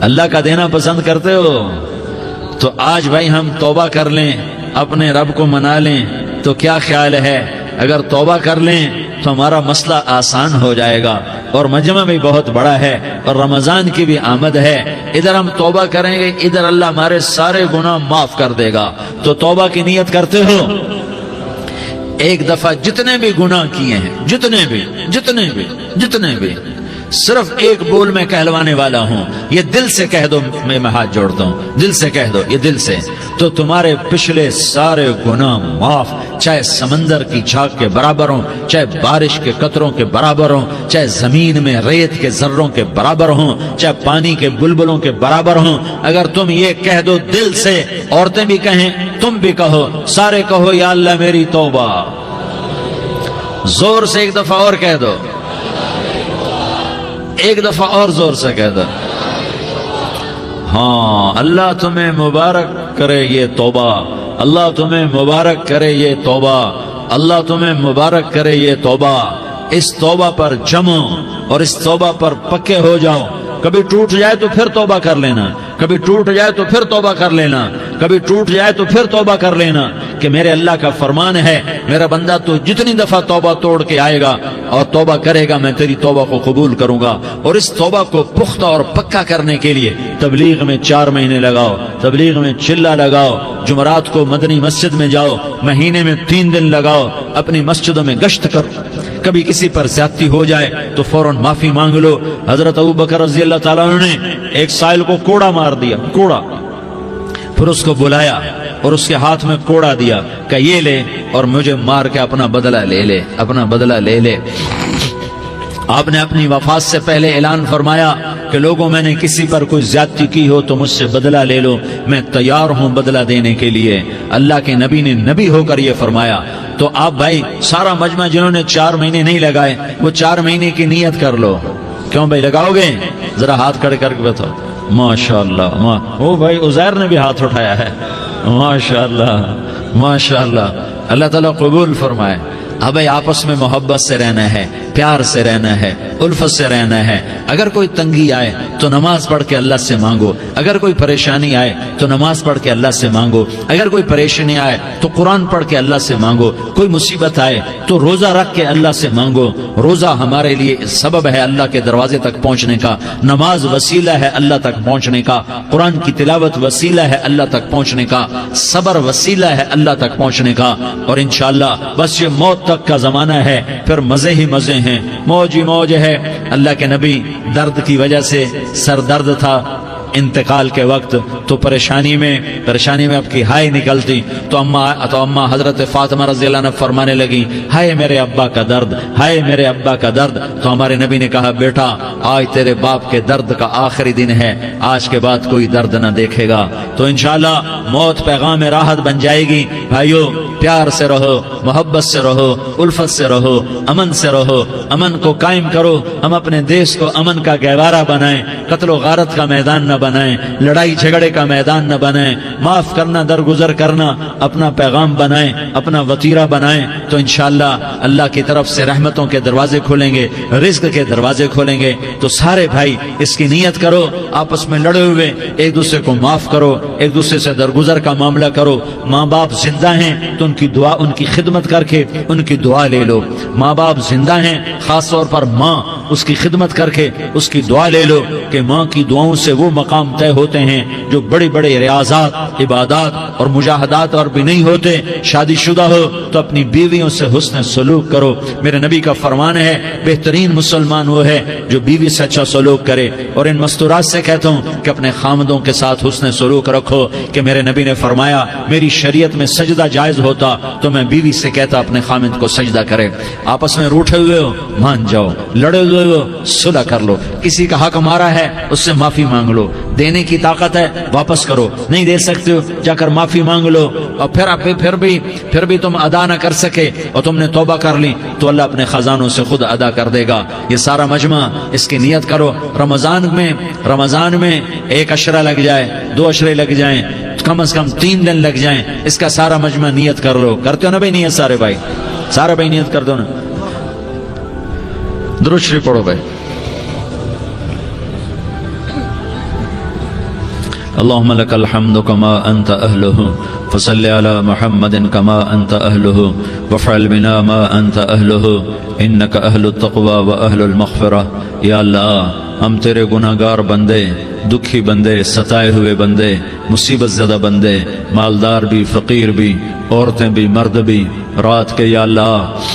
اللہ کا دینا پسند کرتے ہو؟ تو آج بھائی ہم توبہ کر لیں، اپنے رب کو منا لیں، تو کیا خیال ہے اگر توبہ کر لیں تو ہمارا مسئلہ آسان ہو جائے گا، اور مجمع بھی بہت بڑا ہے اور رمضان کی بھی آمد ہے، ادھر ہم توبہ کریں گے، ادھر اللہ ہمارے سارے گناہ معاف کر دے گا۔ تو توبہ کی نیت کرتے ہو؟ ایک دفعہ جتنے بھی گناہ کیے ہیں، جتنے بھی صرف ایک بول میں کہلوانے والا ہوں، یہ دل سے کہہ دو، میں ہاتھ جوڑتا ہوں، دل سے کہہ دو، یہ دل سے، تو تمہارے پچھلے سارے گناہ معاف، چاہے سمندر کی جھاگ کے برابر ہوں، چاہے بارش کے قطروں کے برابر ہوں، چاہے زمین میں ریت کے ذروں کے برابر ہوں، چاہے پانی کے بلبلوں کے برابر ہوں۔ اگر تم یہ کہہ دو دل سے، عورتیں بھی کہیں، تم بھی کہو، سارے کہو یا اللہ میری توبہ، زور سے ایک دفعہ اور کہہ دو، ایک دفعہ اور زور سے کہہ دو۔ ہاں، اللہ تمہیں مبارک کرے یہ توبہ، اللہ تمہیں مبارک کرے یہ توبہ، اللہ تمہیں مبارک کرے یہ توبہ۔ اس توبہ پر جمو اور اس توبہ پر پکے ہو جاؤ۔ کبھی ٹوٹ جائے تو پھر توبہ کر لینا، کبھی ٹوٹ جائے تو پھر توبہ کر لینا، کبھی ٹوٹ جائے تو پھر توبہ کر لینا، کہ میرے اللہ کا فرمان ہے، میرا بندہ تو جتنی دفعہ توبہ توڑ کے آئے گا اور توبہ کرے گا، میں تیری توبہ کو قبول کروں گا۔ اور اس توبہ کو پختہ اور پکا کرنے کے لیے تبلیغ میں 4 مہینے لگاؤ، تبلیغ میں چلہ لگاؤ، جمعرات کو مدنی مسجد میں جاؤ، مہینے میں 3 دن لگاؤ، اپنی مسجدوں میں گشت کرو، کبھی کسی پر زیادتی ہو جائے تو فوراً معافی مانگ لو۔ حضرت ابوبکر رضی اللہ تعالیٰ عنہ نے ایک سائل کو کوڑا مار دیا، کوڑا، پھر اس کو بلایا اور اس کے ہاتھ میں کوڑا دیا کہ یہ لے اور مجھے مار کے اپنا بدلہ لے لے، اپنا بدلہ لے لے۔ آپ نے اپنی وفات سے پہلے اعلان فرمایا کہ لوگوں میں نے کسی پر کوئی زیادتی کی ہو تو مجھ سے بدلہ لے لو، میں تیار ہوں بدلہ دینے کے لیے۔ اللہ کے نبی نے نبی ہو کر یہ فرمایا۔ تو آپ بھائی سارا مجمع جنہوں نے 4 مہینے نہیں لگائے، وہ 4 مہینے کی نیت کر لو۔ کیوں بھائی لگاؤ گے؟ ذرا ہاتھ کھڑے کر کے بتاؤ۔ ماشاءاللہ، وہ بھائی عزیر نے بھی ہاتھ اٹھایا ہے، ماشاءاللہ ماشاءاللہ، اللہ تعالیٰ قبول فرمائے۔ اب بھائی آپس میں محبت سے رہنا ہے، پیار سے رہنا ہے، الفت سے رہنا ہے۔ اگر کوئی تنگی آئے تو نماز پڑھ کے اللہ سے مانگو، اگر کوئی پریشانی آئے تو نماز پڑھ کے اللہ سے مانگو، اگر کوئی پریشانی آئے تو قرآن پڑھ کے اللہ سے مانگو، کوئی مصیبت آئے تو روزہ رکھ کے اللہ سے مانگو۔ روزہ ہمارے لیے سبب ہے اللہ کے دروازے تک پہنچنے کا، نماز وسیلہ ہے اللہ تک پہنچنے کا، قرآن کی تلاوت وسیلہ ہے اللہ تک پہنچنے کا، صبر وسیلہ ہے اللہ تک پہنچنے کا۔ اور انشاءاللہ بس یہ موت تک کا زمانہ ہے، پھر مزے ہی مزے ہیں، موج ہی موج ہے۔ اللہ کے نبی درد کی وجہ سے سر درد تھا انتقال کے وقت، تو پریشانی میں اب کی ہائے نکلتی، تو اماں حضرت فاطمہ رضی اللہ عنہ فرمانے لگی، ہائے میرے ابا کا درد، ہائے میرے ابا کا درد۔ تو ہمارے نبی نے کہا، بیٹا آج تیرے باپ کے درد کا آخری دن ہے، آج کے بعد کوئی درد نہ دیکھے گا۔ تو انشاءاللہ موت پیغام راحت بن جائے گی۔ بھائیو پیار سے رہو، محبت سے رہو، الفت سے رہو، امن سے رہو، امن کو قائم کرو۔ ہم اپنے دیش کو امن کا گہوارہ بنائیں، قتل و غارت کا میدان نہ بنائیں، لڑائی جھگڑے کا میدان نہ بنائیں، معاف کرنا درگزر کرنا اپنا پیغام بنائیں، اپنا وطیرہ بنائیں۔ تو انشاءاللہ اللہ کی طرف سے رحمتوں کے دروازے کھولیں گے، رزق کے دروازے کھولیں گے۔ تو سارے بھائی اس کی نیت کرو، آپس میں لڑے ہوئے ایک دوسرے کو معاف کرو، ایک دوسرے سے درگزر کا معاملہ کرو۔ ماں باپ زندہ ہیں تو ان کی دعا، ان کی خدمت کر کے ان کی دعا لے لو۔ ماں باپ زندہ ہیں، خاص طور پر ماں، اس کی خدمت کر کے اس کی دعا لے لو، کہ ماں کی دعاؤں سے وہ مقام طے ہوتے ہیں جو بڑی بڑے ریاضات، عبادات اور مجاہدات اور بھی نہیں ہوتے۔ شادی شدہ ہو تو اپنی بیویوں سے حسن سلوک کرو۔ میرے نبی کا فرمان ہے، بہترین مسلمان وہ ہے جو بیوی سے اچھا سلوک کرے۔ اور ان مستورات سے کہتا ہوں کہ اپنے خامدوں کے ساتھ حسن سلوک رکھو، کہ میرے نبی نے فرمایا، میری شریعت میں سجدہ جائز ہوتا تو میں بیوی سے کہتا اپنے خامد کو سجدہ کرے۔ آپس میں روٹھے ہوئے ہو مان جاؤ، لڑے ہوئے ہو صلح کر لو، کسی کا حق مارا ہے اس سے معافی مانگ لو، دینے کی طاقت ہے واپس کرو، نہیں دے سکتے ہو جا کر معافی مانگ لو۔ اور پھر بھی تم ادا نہ کر سکے اور تم نے توبہ کر لی تو اللہ اپنے خزانوں سے خود ادا کر دے گا۔ یہ سارا مجمع اس کی نیت کرو۔ رمضان میں 1 عشرہ لگ جائے، 2 عشرے لگ جائیں، کم از کم 3 دن لگ جائیں، اس کا سارا مجمع نیت کر لو۔ کرتے ہو نا بھائی نیت؟ سارے بھائی نیت کر دو نا۔ درود شریف پڑھو بھائی۔ اللهم لك الحمد كما أنت أهله فصل على محمد كما أنت أهله وافعل بنا ما أنت أهله إنك أهل التقوى وأهل المغفرة. یا اللہ ہم تیرے گناہگار بندے، دکھی بندے، ستائے ہوئے بندے، مصیبت زدہ بندے، مالدار بھی، فقیر بھی، عورتیں بھی، مرد بھی، رات کے یا اللہ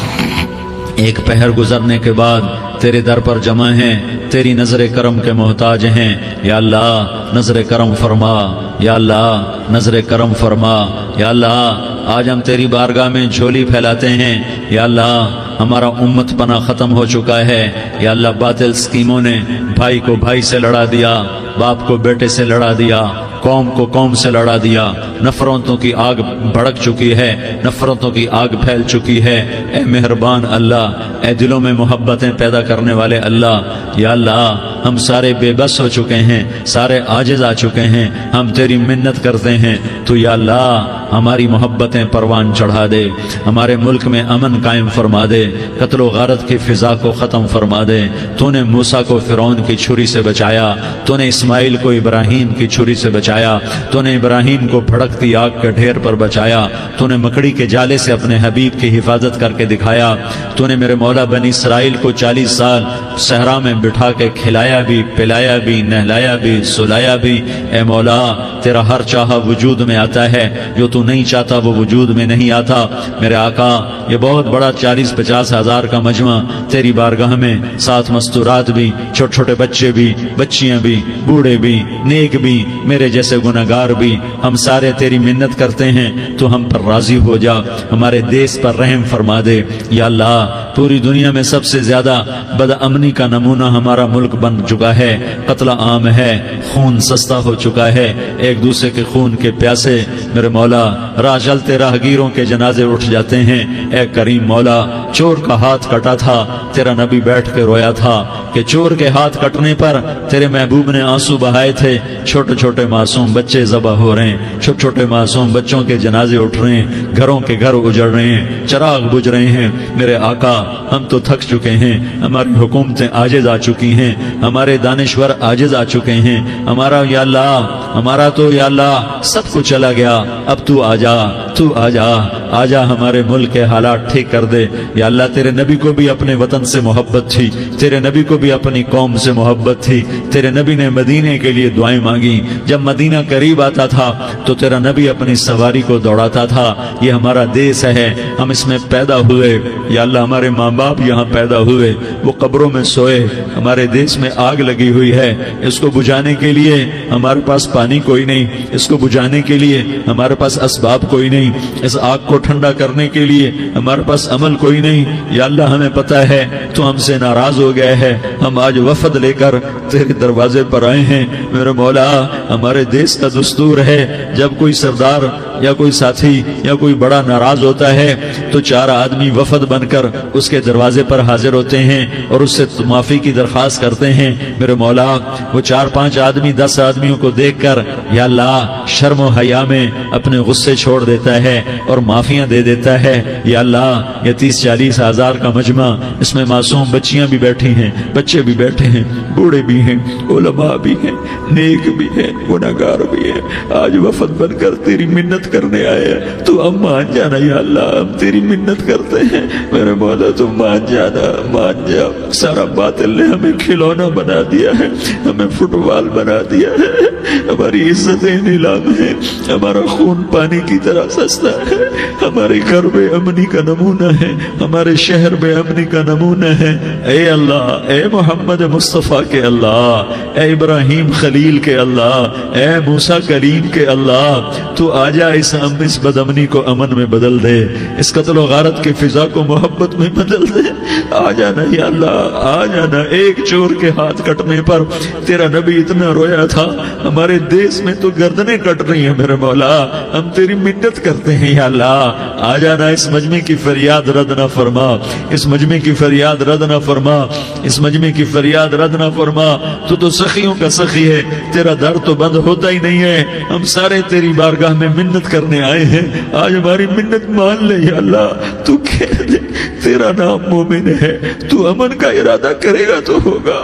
ایک پہر گزرنے کے بعد تیرے در پر جمع ہیں، تیری نظر کرم کے محتاج ہیں. یا اللہ نظر کرم فرما، یا اللہ نظر کرم فرما. یا اللہ آج ہم تیری بارگاہ میں جھولی پھیلاتے ہیں. یا اللہ ہمارا امت پنا ختم ہو چکا ہے. یا اللہ باطل اسکیموں نے بھائی کو بھائی سے لڑا دیا، باپ کو بیٹے سے لڑا دیا، قوم کو قوم سے لڑا دیا. نفرتوں کی آگ بھڑک چکی ہے، نفرتوں کی آگ پھیل چکی ہے. اے مہربان اللہ، اے دلوں میں محبتیں پیدا کرنے والے اللہ. یا اللہ ہم سارے بے بس ہو چکے ہیں، سارے عاجز آ چکے ہیں، ہم تیری منت کرتے ہیں. تو یا اللہ ہماری محبتیں پروان چڑھا دے، ہمارے ملک میں امن قائم فرما دے، قتل و غارت کی فضا کو ختم فرما دے. تو نے موسیٰ کو فرعون کی چھری سے بچایا، تو نے اسماعیل کو ابراہیم کی چھری سے بچایا، تو نے ابراہیم کو بھڑکتی آگ کے ڈھیر پر بچایا، تو نے مکڑی کے جالے سے اپنے حبیب کی حفاظت کر کے دکھایا. تو نے میرے مولا بنی اسرائیل کو 40 سال صحرا میں بٹھا کے کھلایا بھی، پلایا بھی، نہلایا بھی، سلایا بھی. اے مولا تیرا ہر چاہا وجود میں آتا ہے، جو تو نہیں چاہتا وہ وجود میں نہیں آتا. میرے آقا یہ بہت بڑا 40-50 ہزار کا مجمع تیری بارگاہ میں، ساتھ مستورات بھی، چھوٹے چھوٹے بچے بھی، بچیاں بھی، بوڑھے بھی، نیک بھی، میرے جیسے گناہگار بھی، ہم سارے تیری منت کرتے ہیں تو ہم پر راضی ہو جا، ہمارے دیس پر رحم فرما دے. یا اللہ پوری دنیا میں سب سے زیادہ بد امنی کا نمونہ ہمارا ملک بن چکا ہے، قتل عام ہے، خون سستا ہو چکا ہے، ایک دوسرے کے خون کے پیاسے. میرے مولا راہ چلتے راہگیروں کے جنازے اٹھ جاتے ہیں. اے کریم مولا چور کا ہاتھ کٹا تھا، تیرا نبی بیٹھ کے رویا تھا کہ چور کے ہاتھ کٹنے پر تیرے محبوب نے آنسو بہائے تھے. چھوٹے چھوٹے معصوم بچے ذبح ہو رہے ہیں، چھوٹے چھوٹے معصوم بچوں کے جنازے اٹھ رہے ہیں، گھروں کے گھر اجڑ رہے ہیں، چراغ بجھ رہے ہیں. میرے آقا ہم تو تھک چکے ہیں، ہماری حکومتیں عاجز آ چکی ہیں، ہمارے دانشور عاجز آ چکے ہیں. ہمارا یا اللہ ہمارا تو یا اللہ سب کچھ چلا گیا. اب تو آ جا، تو آ جا، آ جا ہمارے ملک کے حالات ٹھیک کر دے. یا اللہ تیرے نبی کو بھی اپنے وطن سے محبت تھی، تیرے نبی کو بھی اپنی قوم سے محبت تھی. تیرے نبی نے مدینے کے لیے دعائیں مانگی. جب مدینہ قریب آتا تھا تو تیرا نبی اپنی سواری کو دوڑاتا تھا. یہ ہمارا دیس ہے، ہم اس میں پیدا ہوئے. یا اللہ ہمارے ماں باپ یہاں پیدا ہوئے، وہ قبروں میں سوئے. ہمارے دیس میں آگ لگی ہوئی ہے، اس کو بجھانے کے لیے ہمارے پاس پانی کوئی نہیں، اس کو بجھانے کے لیے ہمارے پاس اسباب کوئی نہیں، اس آگ کو ٹھنڈا کرنے کے لیے ہمارے پاس عمل کوئی نہیں. یا اللہ ہمیں پتہ ہے تو ہم سے ناراض ہو گئے ہے، ہم آج وفد لے کر تیرے دروازے پر آئے ہیں. میرے مولا ہمارے دیس کا دستور ہے جب کوئی سردار یا کوئی ساتھی یا کوئی بڑا ناراض ہوتا ہے تو 4 آدمی وفد بن کر اس کے دروازے پر حاضر ہوتے ہیں اور اس سے معافی کی درخواست کرتے ہیں. میرے مولا وہ 4-5 آدمی 10 آدمیوں کو دیکھ کر یا اللہ شرم و حیا میں اپنے غصے چھوڑ دیتا ہے اور معافیاں دے دیتا ہے. یا اللہ یہ 30-40 ہزار کا مجمع، اس میں معصوم بچیاں بھی بیٹھی ہیں، بچے بھی بیٹھے ہیں، بوڑھے بھی ہیں، علماء بھی ہیں، نیک بھی ہیں، گناہگار بھی ہیں. آج وفد بن کر تیری منت کرنے آئے، تو ہم مان جانا. یا اللہ ہم تیری منت کرتے ہیں، میرے مولا تو مان جانا، مان جا. سارا باطل نے ہمیں کھلونا بنا دیا ہے، ہمیں فٹ بال بنا دیا ہے، ہماری عزتیں نیلام ہیں، ہمارا خون پانی کی طرح سستا ہے. ہمارے گھر بے امنی کا نمونہ ہے، ہمارے شہر بے امنی کا نمونہ ہے. اے اللہ، اے محمد مصطفیٰ کے اللہ، اے ابراہیم خلیل کے اللہ، اے موسیٰ کلیم کے اللہ، تو آجا اس بد امنی کو امن میں بدل دے، اس قتل و غارت کی فضا کو محبت میں بدل دے. آ جانا یا اللہ، آ جانا. ایک چور کے ہاتھ کٹنے پر تیرا نبی اتنا رویا تھا، ہمارے دیس میں تو گردنیں کٹ رہی ہیں. میرے مولا ہم تیری منت کرتے ہیں. یا اللہ آ جانا، اس مجمع کی فریاد رد نہ فرما، اس مجمع کی فریاد رد نہ فرما، اس مجمع کی فریاد رد نہ فرما. تو سخیوں کا سخی ہے، تیرا در تو بند ہوتا ہی نہیں ہے. ہم سارے تیری بارگاہ میں منت کرنے آئے ہیں، آج ہماری منت مان لے یا اللہ، تو کہہ دے تیرا نام مومن ہے، تو امن کا ارادہ کرے گا تو ہوگا،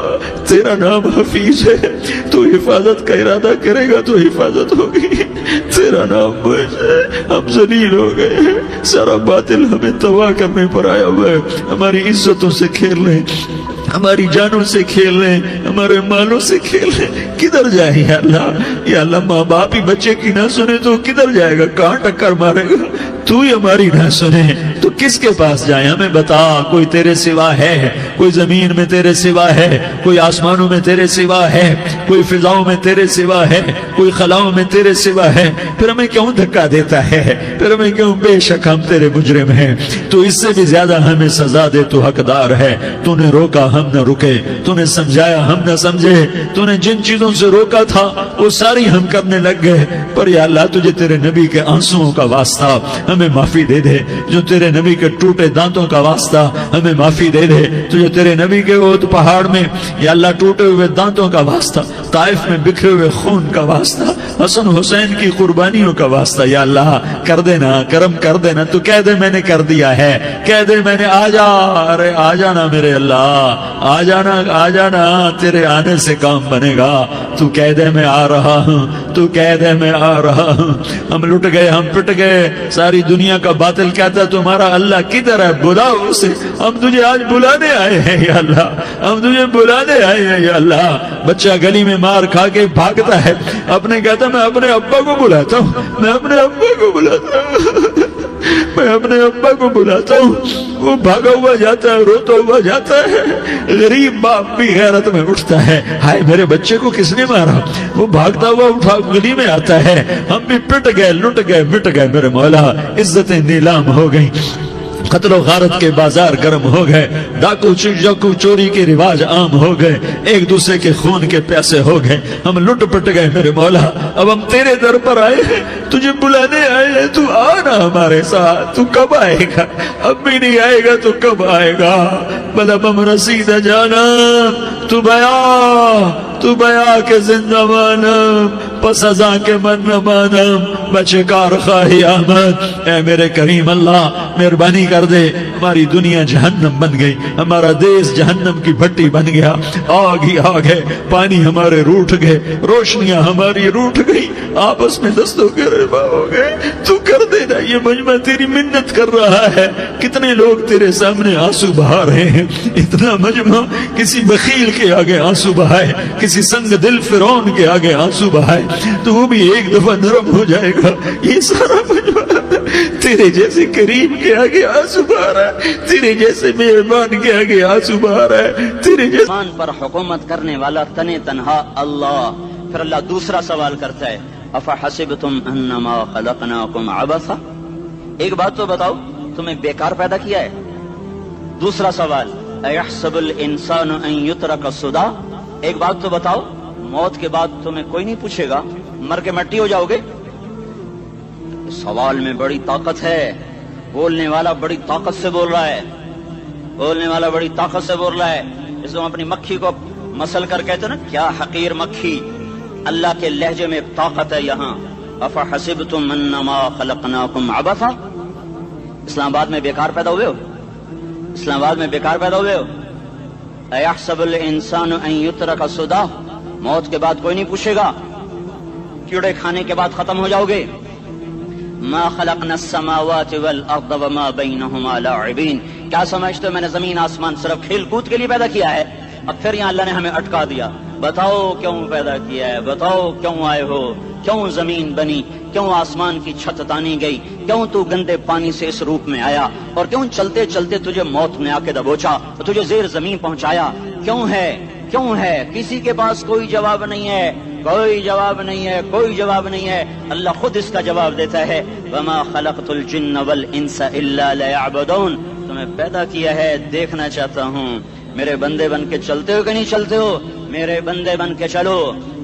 تیرا نام حفیظ ہے، تو حفاظت کا ارادہ کرے گا تو حفاظت ہوگی، تیرا نام موج ہے، ہم ذلیل ہو گئے ہیں، سارا باطل ہمیں تباہ کرنے پر آیا ہوا ہے، ہماری عزتوں سے کھیل رہے ہیں، ہماری جانوں سے کھیل رہے ہیں، ہمارے مالوں سے کھیل رہے ہیں، کدھر جائے یا اللہ؟ یا اللہ ماں باپ ہی بچے کی نہ سنے تو کدھر جائے گا؟ کہاں ٹکر مارے گا؟ تو ہی ہماری نہ سنے تو کس کے پاس جائیں؟ ہمیں بتا، کوئی تیرے سوا ہے؟ کوئی زمین میں تیرے سوا ہے؟ کوئی آسمانوں میں تیرے سوا ہے؟ کوئی فضاؤں میں تیرے سوا ہے؟ کوئی خلاؤں میں تیرے سوا ہے؟ پھر ہمیں کیوں دھکا دیتا ہے؟ پھر ہمیں کیوں؟ بے شک ہم تیرے مجرم ہیں، تو اس سے بھی زیادہ ہمیں سزا دے، تو حقدار ہے۔ تو نے روکا ہم نہ رکے، تو نے سمجھایا ہم نہ سمجھے، تو نے جن چیزوں سے روکا تھا وہ ساری ہم کرنے لگ گئے، پر یا اللہ تجھے تیرے نبی کے آنسوؤں کا واسطہ ہمیں معافی دے دے، جو تیرے نبی کے ٹوٹے دانتوں کا واسطہ ہمیں معافی دے دے، تجھے تیرے نبی کے احد پہاڑ میں یا اللہ ٹوٹے ہوئے دانتوں کا واسطہ، طائف میں بکھرے ہوئے خون کا واسطہ، حسن حسین کی قربانیوں کا واسطہ یا اللہ کر دینا، کرم کر دینا۔ تو کہہ دے میں نے کر دیا ہے، کہہ دے میں نے، آ جا، ارے آ جانا میرے اللہ، آ جانا، آ جانا، تیرے آنے سے کام بنے گا۔ تو کہہ دے میں آ رہا ہوں، تو کہہ دے میں آ رہا ہوں۔ ہم لٹ گئے، ہم پٹ گئے، ساری دنیا کا باطل کہتا ہے تمہارا اللہ کدھر ہے؟ بلاؤ اسے، ہم تجھے آج بلانے آئے ہیں یا اللہ، ہم تجھے بلانے آئے ہیں یا اللہ۔ بچہ گلی میں مار کھا کے بھاگتا ہے، اپنے کہتا میں اپنے ابا کو بلاتا ہوں، میں اپنے ابا کو بلاتا ہوں، میں اپنے ابا کو بلاتا ہوں، وہ بھاگا ہوا جاتا ہے، روتا ہوا جاتا ہے۔ غریب باپ بھی غیرت میں اٹھتا ہے، ہائے میرے بچے کو کس نے مارا؟ وہ بھاگتا ہوا اٹھا گلی میں آتا ہے۔ ہم بھی پٹ گئے، لٹ گئے، مٹ گئے میرے مولا، عزتیں نیلام ہو گئی، قتل و غارت کے بازار گرم ہو گئے، ڈاکو چوری کے رواج عام ہو گئے، ایک دوسرے کے خون کے پیاسے ہو گئے، ہم لٹ پٹ گئے میرے مولا۔ اب ہم تیرے در پر آئے ہیں، تجھے بلانے آئے ہیں، تو آنا ہمارے ساتھ۔ تو کب آئے گا؟ اب بھی نہیں آئے گا تو کب آئے گا؟ بلب ہم رسید جانا، تو بیا کے زندہ مانم، پس ازاں کے من نہ مانم، بچے کار خواہی آمد۔ اے میرے کریم اللہ مہربانی کر دے، ہماری دنیا جہنم بن گئی، ہمارا دیس جہنم کی بھٹی بن گیا، آگ ہی آگ ہے، پانی ہمارے روٹھ گئے، روشنیاں ہماری روٹھ گئی، آپس میں دستوں کے ربا ہو گئے۔ تو کر دینا، یہ مجمع تیری منت کر رہا ہے، کتنے لوگ تیرے سامنے آنسو بہا رہے ہیں، اتنا مجمع کسی بخیل کے آگے آنسو بہائے، کسی سنگ دل فرعون کے آگے آنسو بہائے تو وہ بھی ایک دفعہ نرم ہو جائے گا۔ یہ سارا مجمع تیرے جیسے کریم کے آگے آنسو بہا رہا ہے، تیرے جیسے مہربان کے آگے آنسو بہا رہا ہے، تیرے جیسے آسمان پر حکومت کرنے والا تنے تنہا اللہ۔ پھر اللہ دوسرا سوال کرتا ہے، افحسبتم انما خلقناکم عبثا، ایک بات تو بتاؤ تمہیں بیکار پیدا کیا ہے؟ دوسرا سوال، ایحسب الانسان ان یترک سدی، ایک بات تو بتاؤ موت کے بعد تمہیں کوئی نہیں پوچھے گا، مر کے مٹی ہو جاؤ گے؟ اس سوال میں بڑی طاقت ہے، بولنے والا بڑی طاقت سے بول رہا ہے، بولنے والا بڑی طاقت سے بول رہا ہے۔ اس کو اپنی مکھی کو مسل کر کہتے ہیں نا، کیا حقیر مکھی، اللہ کے لہجے میں طاقت ہے یہاں۔ افحسبتم انما خلقناکم عبثا، اسلام آباد میں بیکار پیدا ہوئے ہو؟ اسلام آباد میں بیکار پیدا ہوئے ہو؟ ایحسب الانسان ان یترک سدی، موت کے بعد کوئی نہیں پوچھے گا، کیڑے کھانے کے بعد ختم ہو جاؤ گے۔ ما خلقنا السماوات والارض وما بینہما لاعبین، کیا سمجھتے ہو میں نے زمین آسمان صرف کھیل کود کے لیے پیدا کیا ہے؟ اب پھر یہاں اللہ نے ہمیں اٹکا دیا، بتاؤ کیوں پیدا کیا ہے، بتاؤ کیوں آئے ہو، کیوں زمین بنی، کیوں آسمان کی چھت تانی گئی، کیوں تو گندے پانی سے اس روپ میں آیا، اور کیوں چلتے چلتے تجھے موت نے آ کے دبوچا اور تجھے زیر زمین پہنچایا، کیوں ہے، کیوں ہے؟ کسی کے پاس کوئی جواب نہیں ہے، کوئی جواب نہیں ہے، کوئی جواب نہیں ہے، اللہ خود اس کا جواب دیتا ہے، وما خلقت الجن والانس الا لیعبدون، تمہیں پیدا کیا ہے دیکھنا چاہتا ہوں، میرے بندے بن کے چلتے ہو کہ نہیں چلتے ہو؟ میرے بندے بن کے چلو۔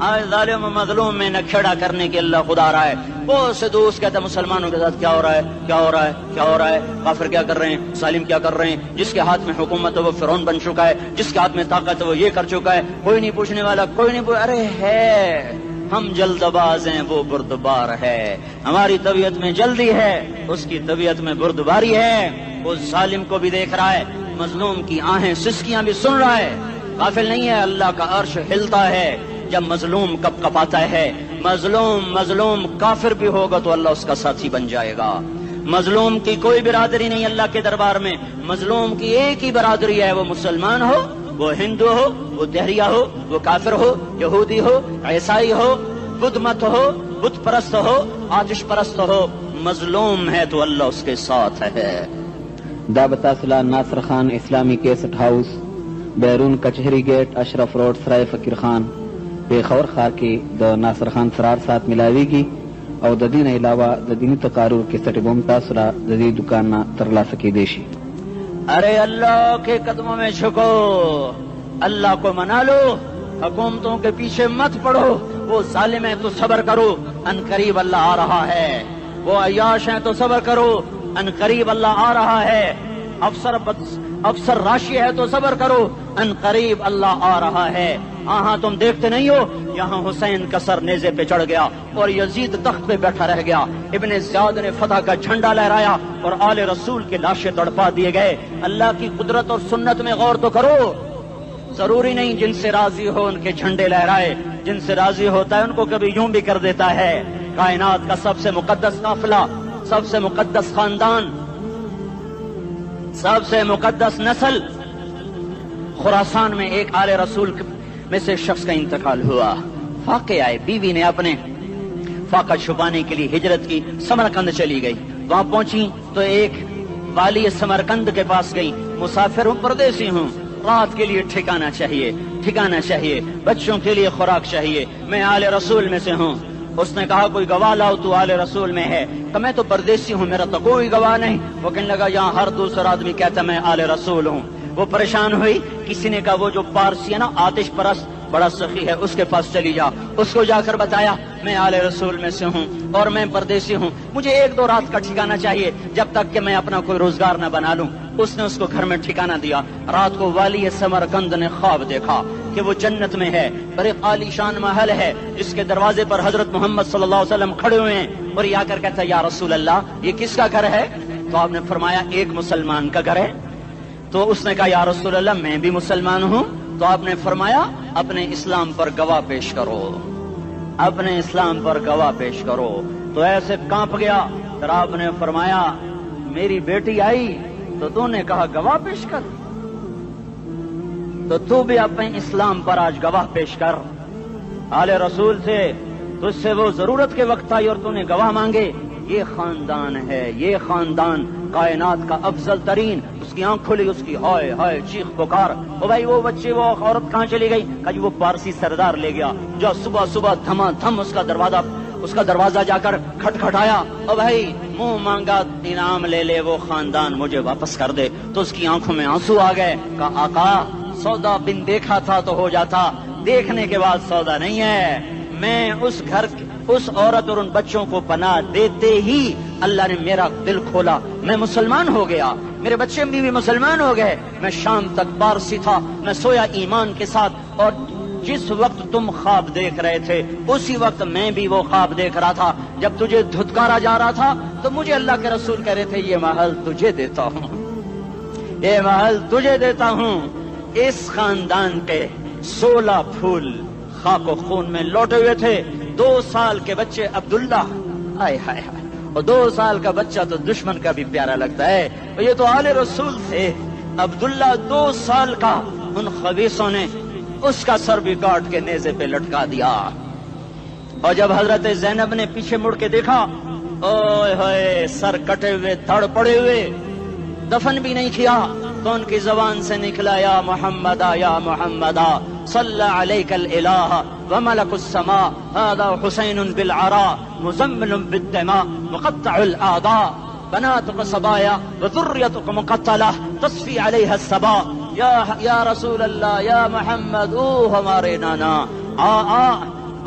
آج ظالم و مظلوم میں نکھیڑا کرنے کے اللہ خدا رہا ہے. وہ سے دوست کہتے ہیں مسلمانوں کے ساتھ کیا ہو رہا ہے, کیا ہو رہا ہے, کیا ہو رہا ہے, کافر کیا کر رہے ہیں, ظالم کیا کر رہے ہیں, جس کے ہاتھ میں حکومت ہے وہ فرعون بن چکا ہے, جس کے ہاتھ میں طاقت ہے وہ یہ کر چکا ہے, کوئی نہیں پوچھنے والا, کوئی نہیں ارے ہے ہم جلد باز ہیں وہ بردبار ہے. ہماری طبیعت میں جلدی ہے, اس کی طبیعت میں بردباری ہے. وہ ظالم کو بھی دیکھ رہا ہے, مظلوم کی آہیں سسکیاں بھی سن رہا ہے. غافل نہیں ہے, اللہ کا عرش ہلتا ہے جب مظلوم کپ کپاتا ہے. مظلوم کافر بھی ہوگا تو اللہ اس کا ساتھی بن جائے گا. مظلوم کی کوئی برادری نہیں اللہ کے دربار میں, مظلوم کی ایک ہی برادری ہے, وہ مسلمان ہو, وہ ہندو ہو, وہ دہریہ ہو, وہ کافر ہو, یہودی ہو, عیسائی ہو, بدھ مت ہو, بت پرست ہو, آتش پرست ہو, مظلوم ہے تو اللہ اس کے ساتھ ہے. دابتاسلہ ناصر خان اسلامی کیسٹ ہاؤس, بیرون کچہری گیٹ, اشرف روڈ, سرائے فقیر خان, پیښور ښار کې د ناصر خان سرار سات ملاویږي او د دې نه علاوه د دیني تقاریر کیسټ بم تاسو را د دې دکان نه ترلاسه کیدی شي. ارے اللہ کے قدموں میں جھکو, اللہ کو منا لو, حکومتوں کے پیچھے مت پڑو. وہ ظالم ہے تو صبر کرو, ان قریب اللہ آ رہا ہے. وہ عیاش ہیں تو صبر کرو, ان قریب اللہ آ رہا ہے. افسر راشی ہے تو صبر کرو, ان قریب اللہ آ رہا ہے. ہاں تم دیکھتے نہیں ہو, یہاں حسین کا سر نیزے پہ چڑھ گیا اور یزید تخت پہ بیٹھا رہ گیا. ابن زیاد نے فتح کا جھنڈا لہرایا اور آل رسول کے لاشیں تڑپا دیے گئے. اللہ کی قدرت اور سنت میں غور تو کرو. ضروری نہیں جن سے راضی ہو ان کے جھنڈے لہرائے, جن سے راضی ہوتا ہے ان کو کبھی یوں بھی کر دیتا ہے. کائنات کا سب سے مقدس قافلہ, سب سے مقدس خاندان, سب سے مقدس نسل, خراسان میں ایک آل رسول میں سے شخص کا انتقال ہوا. فاقے آئے, بیوی نے اپنے فاقہ چھپانے کے لیے ہجرت کی, سمرقند چلی گئی. وہاں پہنچی تو ایک والی سمرقند کے پاس گئی. مسافر ہوں, پردیسی ہوں, رات کے لیے ٹھکانا چاہیے, بچوں کے لیے خوراک چاہیے, میں آل رسول میں سے ہوں. اس نے کہا کوئی گواہ لاؤ, تو آل رسول میں ہے. کہ میں تو پردیسی ہوں, میرا تو کوئی گواہ نہیں. وہ کہنے لگا یہاں ہر دوسرا آدمی کہتا میں آل رسول ہوں. وہ پریشان ہوئی, کسی نے کہا وہ جو پارسی ہے نا آتش پرست, بڑا سخی ہے, اس کے پاس چلی جا. اس کو جا کر بتایا میں آل رسول میں سے ہوں اور میں پردیسی ہوں, مجھے 1-2 رات کا ٹھکانہ چاہیے جب تک کہ میں اپنا کوئی روزگار نہ بنا لوں. اس نے اس کو گھر میں ٹھکانہ دیا. رات کو والی سمرقند نے خواب دیکھا کہ وہ جنت میں ہے, بڑے عالی شان محل ہے, اس کے دروازے پر حضرت محمد صلی اللہ علیہ وسلم کھڑے ہوئے ہیں. اور یہ آ کر کہتا ہے یا رسول اللہ یہ کس کا گھر ہے؟ تو آپ نے فرمایا ایک مسلمان کا گھر ہے. تو اس نے کہا یا رسول اللہ میں بھی مسلمان ہوں. تو آپ نے فرمایا اپنے اسلام پر گواہ پیش کرو, اپنے اسلام پر گواہ پیش کرو. تو ایسے کانپ گیا. پھر آپ نے فرمایا میری بیٹی آئی تو تو نے کہا گواہ پیش کر, تو بھی اپنے اسلام پر آج گواہ پیش کر. آل رسول سے تجھ سے وہ ضرورت کے وقت آئی اور تو نے گواہ مانگے. یہ خاندان ہے, یہ خاندان کائنات کا افضل ترین. اس کی آنکھ کھلی, اس کی ہائے ہائے چیخ پکار. او بھائی وہ بچے وہ عورت کہاں چلی گئی؟ کہا جی وہ پارسی سردار لے گیا. جو صبح صبح دھما دھم اس کا دروازہ جا کر کھٹکھٹایا. او بھائی منہ مانگا انعام لے لے, وہ خاندان مجھے واپس کر دے. تو اس کی آنکھوں میں آنسو آ گئے. کہا آقا سودا بن دیکھا تھا تو ہو جاتا, دیکھنے کے بعد سودا نہیں ہے. میں اس گھر اس عورت اور ان بچوں کو پناہ دیتے ہی اللہ نے میرا دل کھولا, میں مسلمان ہو گیا, میرے بچے بھی مسلمان ہو گئے. میں شام تک پارسی تھا, میں سویا ایمان کے ساتھ, اور جس وقت تم خواب دیکھ رہے تھے اسی وقت میں بھی وہ خواب دیکھ رہا تھا. جب تجھے دھتکارا جا رہا تھا تو مجھے اللہ کے رسول کہہ رہے تھے یہ محل تجھے دیتا ہوں, یہ محل تجھے دیتا ہوں. اس خاندان کے 16 پھول خاک و خون میں لوٹے ہوئے تھے. 2 سال کے بچے عبداللہ, ہائے ہائے ہائے, اور 2 سال کا بچہ تو دشمن کا بھی پیارا لگتا ہے. اور یہ تو آل رسول تھے. عبداللہ 2 سال کا, ان خبیثوں نے اس کا سر بھی کاٹ کے نیزے پہ لٹکا دیا. اور جب حضرت زینب نے پیچھے مڑ کے دیکھا, اوئے ہوئے سر کٹے ہوئے, دھڑ پڑے ہوئے, دفن بھی نہیں کیا, تو ان کی زبان سے نکلا یا محمدہ یا محمدہ صلی علیک الالہ وملک السماء هذا حسین بالعراء مزمل بالدماء مقطع الاعضاء بناتك صبايا وذريتك مقتلہ تصفی علیہ الصبا. یا رسول اللہ یا محمد, او ہمارے نانا,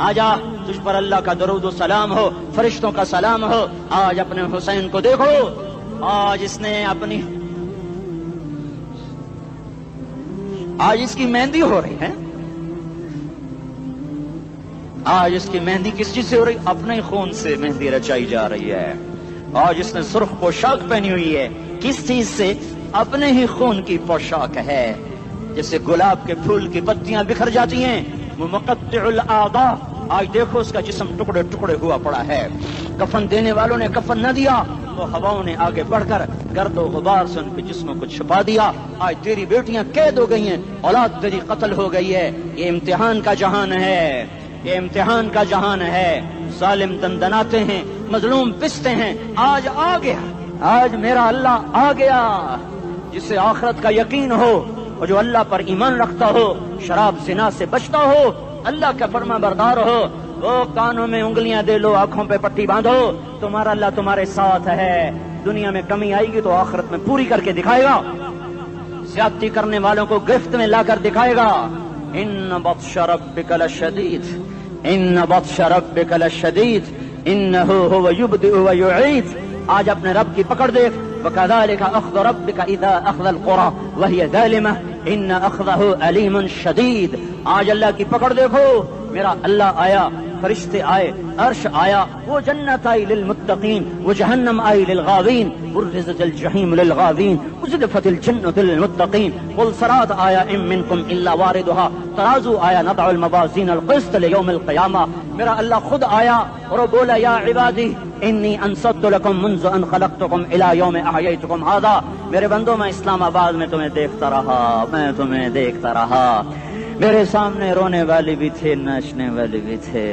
آجا تجھ پر اللہ کا درود و سلام ہو، فرشتوں کا سلام ہو۔ آج اپنے حسین کو دیکھو، آج اس نے اپنی آج اس کی مہندی ہو رہی ہے، آج اس کی مہندی کس چیز سے ہو رہی؟ اپنے خون سے مہندی رچائی جا رہی ہے۔ آج اس نے سرخ پوشاک پہنی ہوئی ہے، کس چیز سے؟ اپنے ہی خون کی پوشاک ہے۔ جیسے گلاب کے پھول کی پتیاں بکھر جاتی ہیں، وہ مقطع الاعضاء، آج دیکھو اس کا جسم ٹکڑے ٹکڑے ہوا پڑا ہے۔ کفن دینے والوں نے کفن نہ دیا تو ہواؤں نے آگے بڑھ کر گرد و غبار سے ان کے جسموں کو چھپا دیا۔ آج تیری بیٹیاں قید ہو گئی ہیں، اولاد تیری قتل ہو گئی ہے۔ یہ امتحان کا جہان ہے، یہ امتحان کا جہان ہے۔ ظالم دندناتے ہیں، مظلوم پستے ہیں۔ آج آ گیا، آج میرا اللہ آ گیا۔ جسے آخرت کا یقین ہو اور جو اللہ پر ایمان رکھتا ہو، شراب زنا سے بچتا ہو، اللہ کا فرما بردار ہو، وہ کانوں میں انگلیاں دے لو، آنکھوں پہ پٹی باندھو، تمہارا اللہ تمہارے ساتھ ہے۔ دنیا میں کمی آئے گی تو آخرت میں پوری کر کے دکھائے گا۔ زیادتی کرنے والوں کو گرفت میں لا کر دکھائے گا۔ ان بطش ربک لشدید، ان بطش ربک لشدید انہ هو یبدئ ویعید۔ آج اپنے رب کی پکڑ دیکھ، وکذالک اخذ ربک اذا اخذ القری وہی ظالمہ ان اخذہ علیم شدید۔ آج اللہ کی پکڑ دیکھو، میرا اللہ آیا، فرشتے آئے، عرش آیا، وہ جنت آئی للمتقین، وہ جہنم آئی للغاوین، برزت الجحیم للغاوین، ازلفت الجنت للمتقین، قل صراط آیا ام منکم الا واردها، ترازو آیا نضع الموازین القسط لیوم القیامہ۔ میرا اللہ خود آیا اور وہ بولا یا عبادی انی انصت لکم منذ ان خلقتکم الی یوم احییتکم ھذا۔ میرے بندوں، میں اسلام آباد میں تمہیں دیکھتا رہا، میں تمہیں دیکھتا رہا۔ میرے سامنے رونے والے بھی تھے، ناچنے والے بھی تھے،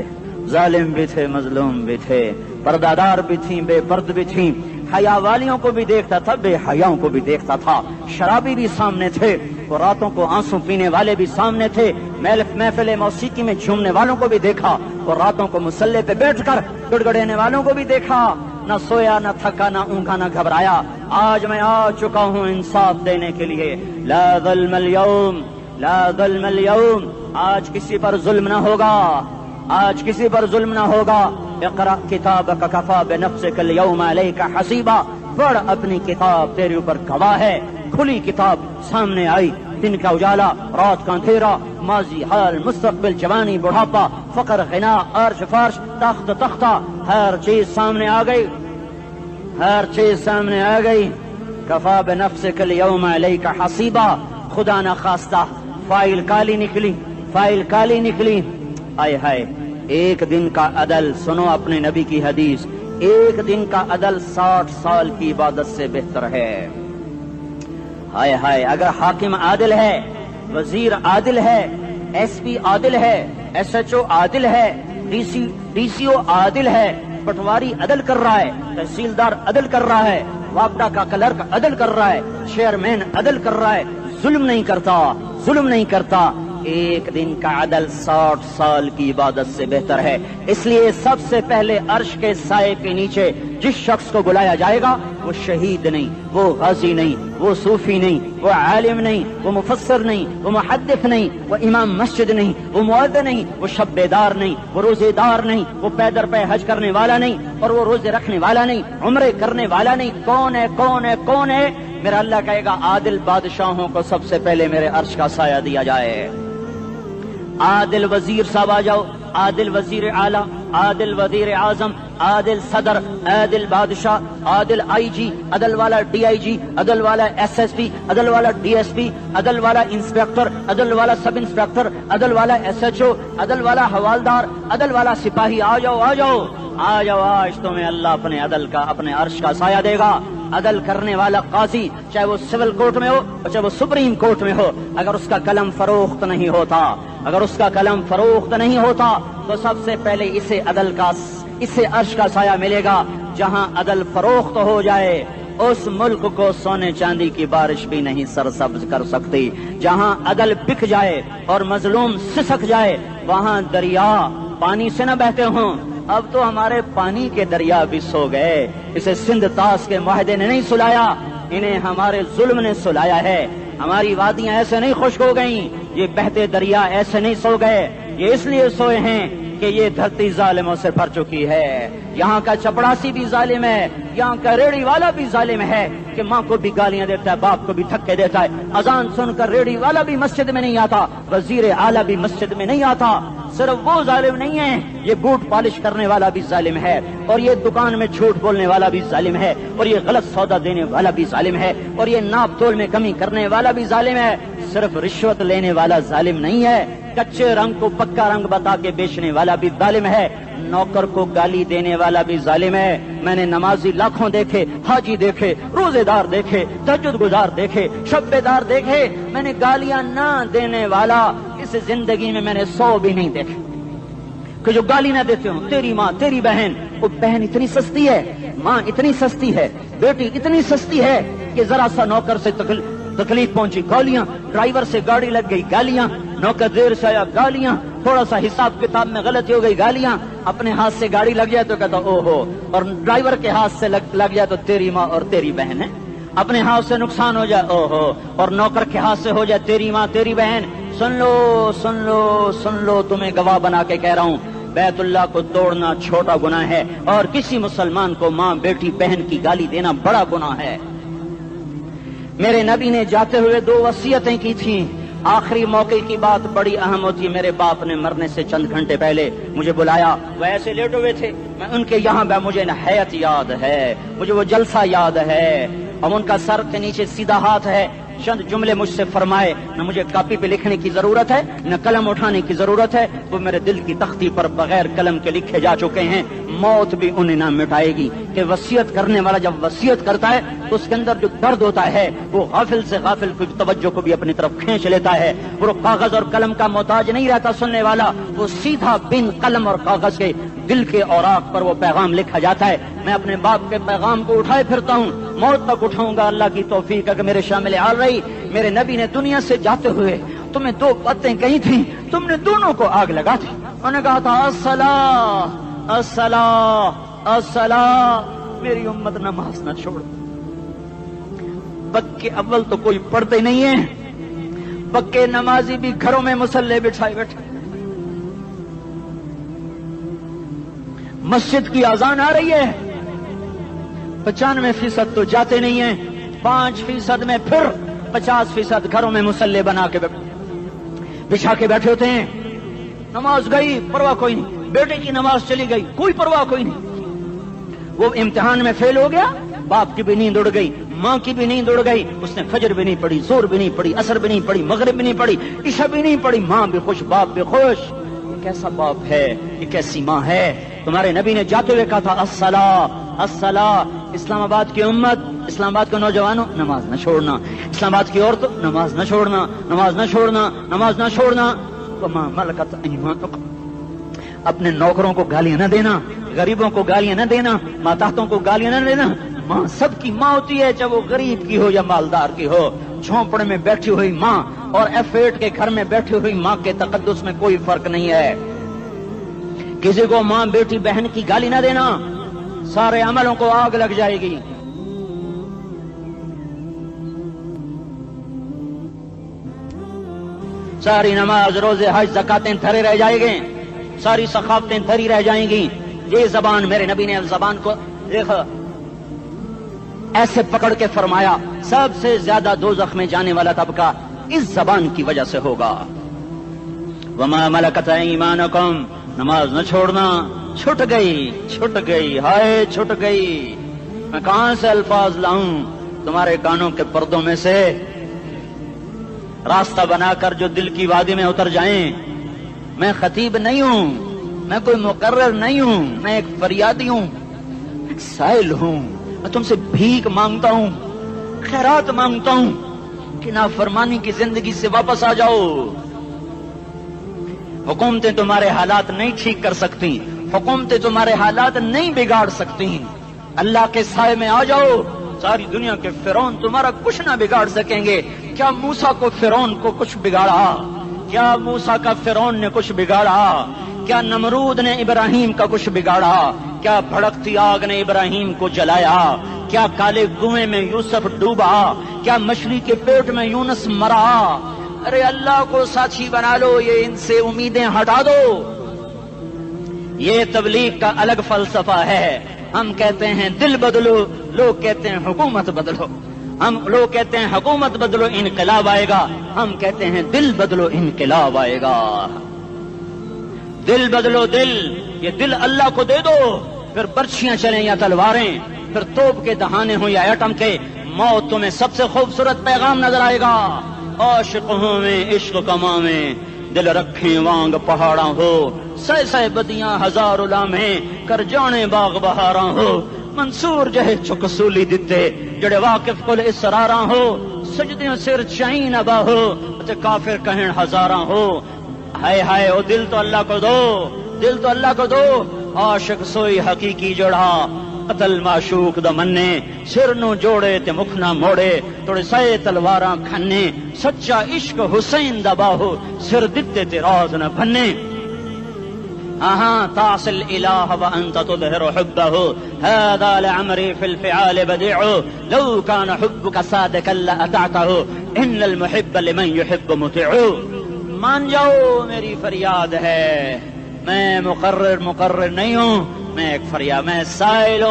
ظالم بھی تھے، مظلوم بھی تھے، پردادار بھی تھیں، بے پرد بھی تھیں، حیا والیوں کو بھی دیکھتا تھا، بے حیاؤں کو بھی دیکھتا تھا، شرابی بھی سامنے تھے، اور راتوں کو آنسو پینے والے بھی سامنے تھے، محفل موسیقی میں جھومنے والوں کو بھی دیکھا، اور راتوں کو مسلح پہ بیٹھ کر گڑگڑانے والوں کو بھی دیکھا۔ نہ سویا، نہ تھکا، نہ اونگا، نہ گھبرایا۔ آج میں آ چکا ہوں انصاف دینے کے لیے۔ لا ظلم اليوم، لا ظلم اليوم، آج کسی پر ظلم نہ ہوگا، آج کسی پر ظلم نہ ہوگا۔ اقرأ کتابک کفی بنفسک اليوم علیک حسیبا، پڑھ اپنی کتاب، تیرے اوپر گواہ ہے۔ کھلی کتاب سامنے آئی، دن کا اجالا، رات کا اندھیرا، ماضی، حال، مستقبل، جوانی، بڑھاپا، فقر، غنا، عرش، فرش، تخت، تختہ، ہر چیز سامنے آ گئی، ہر چیز سامنے آ گئی۔ کفی بنفسک اليوم علیک حسیبا، خدا نہ خواستہ فائل کالی نکلی، فائل کالی نکلی۔ آئے ہائے، ایک دن کا عدل، سنو اپنے نبی کی حدیث، ایک دن کا عدل 60 سال کی عبادت سے بہتر ہے۔ ہائے ہائے، اگر حاکم عادل ہے، وزیر عادل ہے، ایس پی عادل ہے، ایس ایچ او عادل ہے، ڈی سی او عادل ہے، پٹواری عدل کر رہا ہے، تحصیلدار عدل کر رہا ہے، واپڈا کا کلرک عدل کر رہا ہے، چیئرمین عدل کر رہا ہے، ظلم نہیں کرتا، ظلم نہیں کرتا، ایک دن کا عدل 60 سال کی عبادت سے بہتر ہے۔ اس لیے سب سے پہلے عرش کے سائے کے نیچے جس شخص کو بلایا جائے گا، وہ شہید نہیں، وہ غازی نہیں، وہ صوفی نہیں، وہ عالم نہیں، وہ مفسر نہیں، وہ محدث نہیں، وہ امام مسجد نہیں، وہ مؤذن نہیں، وہ شب بیدار نہیں، وہ روزے دار نہیں، وہ پیدر پہ حج کرنے والا نہیں، اور وہ روزے رکھنے والا نہیں، عمرے کرنے والا نہیں۔ کون ہے، کون ہے، کون ہے؟ میرا اللہ کہے گا عادل بادشاہوں کو سب سے پہلے میرے عرش کا سایہ دیا جائے۔ عادل وزیر صاحب آ جاؤ، عادل وزیر اعلیٰ، عادل وزیر اعظم، عادل صدر، عادل بادشاہ، عادل آئی جی، عدل والا ڈی آئی جی، عدل والا ایس ایس پی، عدل والا ڈی ایس پی، عدل والا انسپیکٹر، عدل والا سب انسپیکٹر، عدل والا ایس ایچ او، عدل والا حوالدار، عدل والا سپاہی، آ جاؤ آ جاؤ آ جاؤ، آج تمہیں اللہ اپنے عدل کا، اپنے عرش کا سایہ دے گا۔ عدل کرنے والا قاضی، چاہے وہ سول کورٹ میں ہو اور چاہے وہ سپریم کورٹ میں ہو، اگر اس کا قلم فروخت نہیں ہوتا، اگر اس کا قلم فروخت نہیں ہوتا تو سب سے پہلے اسے عدل کا، اسے عرش کا سایہ ملے گا۔ جہاں عدل فروخت ہو جائے اس ملک کو سونے چاندی کی بارش بھی نہیں سرسبز کر سکتی۔ جہاں عدل بک جائے اور مظلوم سسک جائے، وہاں دریا پانی سے نہ بہتے ہوں۔ اب تو ہمارے پانی کے دریا بھی سو گئے، اسے سندھ طاس کے معاہدے نے نہیں سلایا، انہیں ہمارے ظلم نے سلایا ہے۔ ہماری وادیاں ایسے نہیں خشک ہو گئیں، یہ بہتے دریا ایسے نہیں سو گئے، یہ اس لیے سوئے ہیں کہ یہ دھرتی ظالموں سے بھر چکی ہے، یہاں کا چپڑاسی بھی ظالم ہے، یہاں کا ریڑھی والا بھی ظالم ہے کہ ماں کو بھی گالیاں دیتا ہے، باپ کو بھی دھکے دیتا ہے، اذان سن کر ریڑھی والا بھی مسجد میں نہیں آتا، وزیر اعلیٰ بھی مسجد میں نہیں آتا۔ صرف وہ ظالم نہیں ہے، یہ بوٹ پالش کرنے والا بھی ظالم ہے، اور یہ دکان میں جھوٹ بولنے والا بھی ظالم ہے، اور یہ غلط سودا دینے والا بھی ظالم ہے، اور یہ ناپ تول میں کمی کرنے والا بھی ظالم ہے۔ صرف رشوت لینے والا ظالم نہیں ہے، کچے رنگ کو پکا رنگ بتا کے بیچنے والا بھی ظالم ہے، نوکر کو گالی دینے والا بھی ظالم ہے۔ میں نے نمازی لاکھوں دیکھے، حاجی دیکھے، روزے دار دیکھے، تہجد گزار دیکھے، شب بیدار دیکھے، میں نے گالیاں نہ دینے والا اس زندگی میں نے 100 بھی نہیں دیکھے کہ جو گالی نہ دیتے ہوں۔ تیری ماں، تیری بہن، وہ بہن اتنی سستی ہے، ماں اتنی سستی ہے، بیٹی اتنی سستی ہے کہ ذرا سا نوکر سے تکلیف پہنچی گالیاں، ڈرائیور سے گاڑی لگ گئی گالیاں، نوکر دیر سے آیا گالیاں، تھوڑا سا حساب کتاب میں غلطی ہو گئی گالیاں، اپنے ہاتھ سے گاڑی لگ جائے تو کہتا او ہو، اور ڈرائیور کے ہاتھ سے لگ جائے تو تیری ماں اور تیری بہن ہے، اپنے ہاتھ سے نقصان ہو جائے او ہو، اور نوکر کے ہاتھ سے ہو جائے تیری ماں تیری بہن۔ سن لو سن لو سن لو، تمہیں گواہ بنا کے کہہ رہا ہوں، بیت اللہ کو توڑنا چھوٹا گناہ ہے، اور کسی مسلمان کو ماں بیٹی بہن کی گالی دینا بڑا گناہ ہے۔ میرے نبی نے جاتے ہوئے 2 وصیتیں کی تھیں، آخری موقع کی بات بڑی اہم ہوتی ہے۔ میرے باپ نے مرنے سے چند گھنٹے پہلے مجھے بلایا، وہ ایسے لیٹے ہوئے تھے، میں ان کے یہاں مجھے نہایت یاد ہے، مجھے وہ جلسہ یاد ہے، اور ان کا سر کے نیچے سیدھا ہاتھ ہے، چند جملے مجھ سے فرمائے، نہ مجھے کاپی پہ لکھنے کی ضرورت ہے نہ قلم اٹھانے کی ضرورت ہے، وہ میرے دل کی تختی پر بغیر قلم کے لکھے جا چکے ہیں، موت بھی انہیں نہ مٹائے گی کہ وصیت کرنے والا جب وصیت کرتا ہے تو اس کے اندر جو درد ہوتا ہے وہ غافل سے غافل کی توجہ کو بھی اپنی طرف کھینچ لیتا ہے، وہ کاغذ اور قلم کا محتاج نہیں رہتا سننے والا، وہ سیدھا بن قلم اور کاغذ کے دل کے اوراق پر وہ پیغام لکھا جاتا ہے۔ میں اپنے باپ کے پیغام کو اٹھائے پھرتا ہوں، موت تک اٹھاؤں گا، اللہ کی توفیق ہے کہ میرے شامل حال رہی۔ میرے نبی نے دنیا سے جاتے ہوئے تمہیں 2 باتیں کہی تھیں، تم نے دونوں کو آگ لگا دی۔ انہوں نے کہا تھا الصلاۃ الصلاۃ الصلاۃ، میری امت نماز نہ چھوڑ۔ پکے اول تو کوئی پڑھتے نہیں ہیں، پکے نمازی بھی گھروں میں مصلے بٹھائے بیٹھے، مسجد کی اذان آ رہی ہے، 95% تو جاتے نہیں ہیں، 5% میں پھر 50% گھروں میں مصلے بنا کے بچھا کے بیٹھے ہوتے ہیں۔ نماز گئی پرواہ کوئی نہیں، بیٹے کی نماز چلی گئی کوئی پرواہ کوئی نہیں، وہ امتحان میں فیل ہو گیا، باپ کی بھی نیند اڑ گئی، ماں کی بھی نیند اڑ گئی، اس نے فجر بھی نہیں پڑھی، ظہر بھی نہیں پڑھی، عصر بھی نہیں پڑھی، مغرب بھی نہیں پڑھی، عشاء بھی نہیں پڑھی، ماں بھی خوش باپ بھی خوش۔ یہ کیسا باپ ہے، یہ کیسی ماں ہے؟ تمہارے نبی نے جاتے ہوئے کہا تھا الصلاۃ الصلاۃ۔ اسلام آباد کی امت، اسلام آباد کے نوجوانوں، نماز نہ چھوڑنا، اسلام آباد کی عورتوں، نماز نہ چھوڑنا، نماز نہ چھوڑنا، نماز نہ چھوڑنا۔ وما ملکت ایمانکم، اپنے نوکروں کو گالیاں نہ دینا، غریبوں کو گالیاں نہ دینا، ماتحتوں کو گالیاں نہ دینا۔ ماں سب کی ماں ہوتی ہے، چاہے وہ غریب کی ہو یا مالدار کی ہو۔ جھونپڑے میں بیٹھی ہوئی ماں اور F8 کے گھر میں بیٹھی ہوئی ماں کے تقدس میں کوئی فرق نہیں ہے۔ کسی کو ماں بیٹی بہن کی گالی نہ دینا، سارے عملوں کو آگ لگ جائے گی۔ ساری نماز روزے حج زکاتیں دھرے رہ جائیں گے، ساری ثقافتیں دھری رہ جائیں گی۔ یہ زبان، میرے نبی نے زبان کو دیکھا ایسے پکڑ کے فرمایا سب سے زیادہ دوزخ میں جانے والا طبقہ اس زبان کی وجہ سے ہوگا۔ وما ملکت ایمانکم، نماز نہ چھوڑنا، چھٹ گئی ہائے چھٹ گئی۔ میں کہاں سے الفاظ لاؤں تمہارے کانوں کے پردوں میں سے، راستہ بنا کر جو دل کی وادی میں اتر جائیں۔ میں خطیب نہیں ہوں، میں کوئی مقرر نہیں ہوں، میں ایک فریادی ہوں، ایک سائل ہوں۔ میں تم سے بھیک مانگتا ہوں، خیرات مانگتا ہوں کہ نافرمانی کی زندگی سے واپس آ جاؤ۔ حکومتیں تمہارے حالات نہیں ٹھیک کر سکتی، حکومتیں تمہارے حالات نہیں بگاڑ سکتی۔ اللہ کے سائے میں آ جاؤ، ساری دنیا کے فرعون تمہارا کچھ نہ بگاڑ سکیں گے۔ کیا موسیٰ کو فرعون کو کچھ بگاڑا؟ کیا موسیٰ کا فرعون نے کچھ بگاڑا؟ کیا نمرود نے ابراہیم کا کچھ بگاڑا؟ کیا بھڑکتی آگ نے ابراہیم کو جلایا؟ کیا کالے کنویں میں یوسف ڈوبا؟ کیا مچھلی کے پیٹ میں یونس مرا؟ ارے اللہ کو ساتھی بنا لو، یہ ان سے امیدیں ہٹا دو۔ یہ تبلیغ کا الگ فلسفہ ہے. ہم کہتے ہیں دل بدلو، لوگ کہتے ہیں حکومت بدلو. لوگ کہتے ہیں حکومت بدلو انقلاب آئے گا، ہم کہتے ہیں دل بدلو انقلاب آئے گا. دل بدلو، دل، یہ دل اللہ کو دے دو، پھر برچیاں چلیں یا تلواریں، پھر توپ کے دہانے ہوں یا ایٹم کے، موت تمہیں سب سے خوبصورت پیغام نظر آئے گا. عاشق ہوں میں عشق کما میں، دل رکھیں وانگ پہاڑاں ہو، سہ سہ بدیاں ہزار لامیں، کر جانے باغ بہاراں ہو. منصور جہے چکسولی دتے، جڑے واقف کل اسراراں ہو، سجدیوں سر چائیں نبا ہو، تے کافر کہیں ہزاراں ہو. ہائے ہائے او دل تو اللہ کو دو، دل تو اللہ کو دو. عاشق سوئی حقیقی جڑا، قتل معشوق دا مننے، سر نو جوڑے تے مکھ نہ موڑے، توڑے سائے تلواراں کھنے. سچا عشق حسین دا باہو، سر دتے تے راز نہ بھنے. تعصي الإله وأنت تظهر حبه، هذا لعمري في الفعال بديع، لو كان حبك صادقا لأطعته، إن المحب لمن يحب مطيع. مان جاؤ میری فریاد ہے، میں مقرر نہیں ہوں، میں ایک فریاد، میں سائل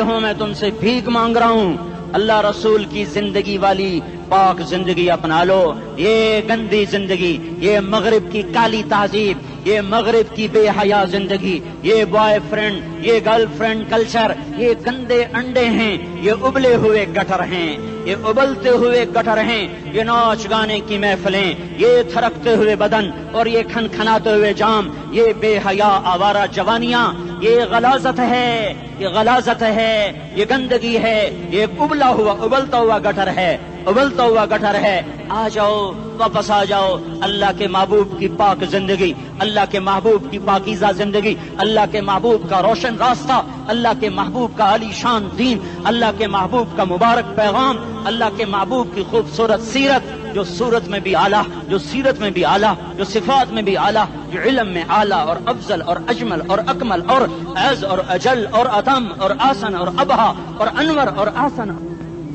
ہوں، میں تم سے بھیک مانگ رہا ہوں. اللہ رسول کی زندگی والی پاک زندگی اپنا لو. یہ گندی زندگی، یہ مغرب کی کالی تہذیب، یہ مغرب کی بے حیا زندگی، یہ بوائے فرینڈ، یہ گرل فرینڈ کلچر، یہ گندے انڈے ہیں، یہ ابلے ہوئے گٹر ہیں، یہ ابلتے ہوئے گٹر ہیں. یہ ناچ گانے کی محفلیں، یہ تھرکتے ہوئے بدن اور یہ کھنکھناتے ہوئے جام، یہ بے حیا آوارہ جوانیاں، یہ غلاظت ہے، یہ غلاظت ہے، یہ گندگی ہے، یہ ابلتا ہوا گٹر ہے، ابلتا ہوا گٹر ہے. آ جاؤ، واپس آ جاؤ. اللہ کے محبوب کی پاک زندگی، اللہ کے محبوب کی پاکیزہ زندگی، اللہ کے محبوب کا روشن راستہ، اللہ کے محبوب کا علی شان دین، اللہ کے محبوب کا مبارک پیغام، اللہ کے محبوب کی خوبصورت سیرت، جو صورت میں بھی اعلیٰ، جو سیرت میں بھی اعلیٰ، جو صفات میں بھی اعلیٰ، جو علم میں اعلیٰ اور افضل اور اجمل اور اکمل اور اعز اور اجل اور اتم اور آسن اور ابہا اور انور اور آسن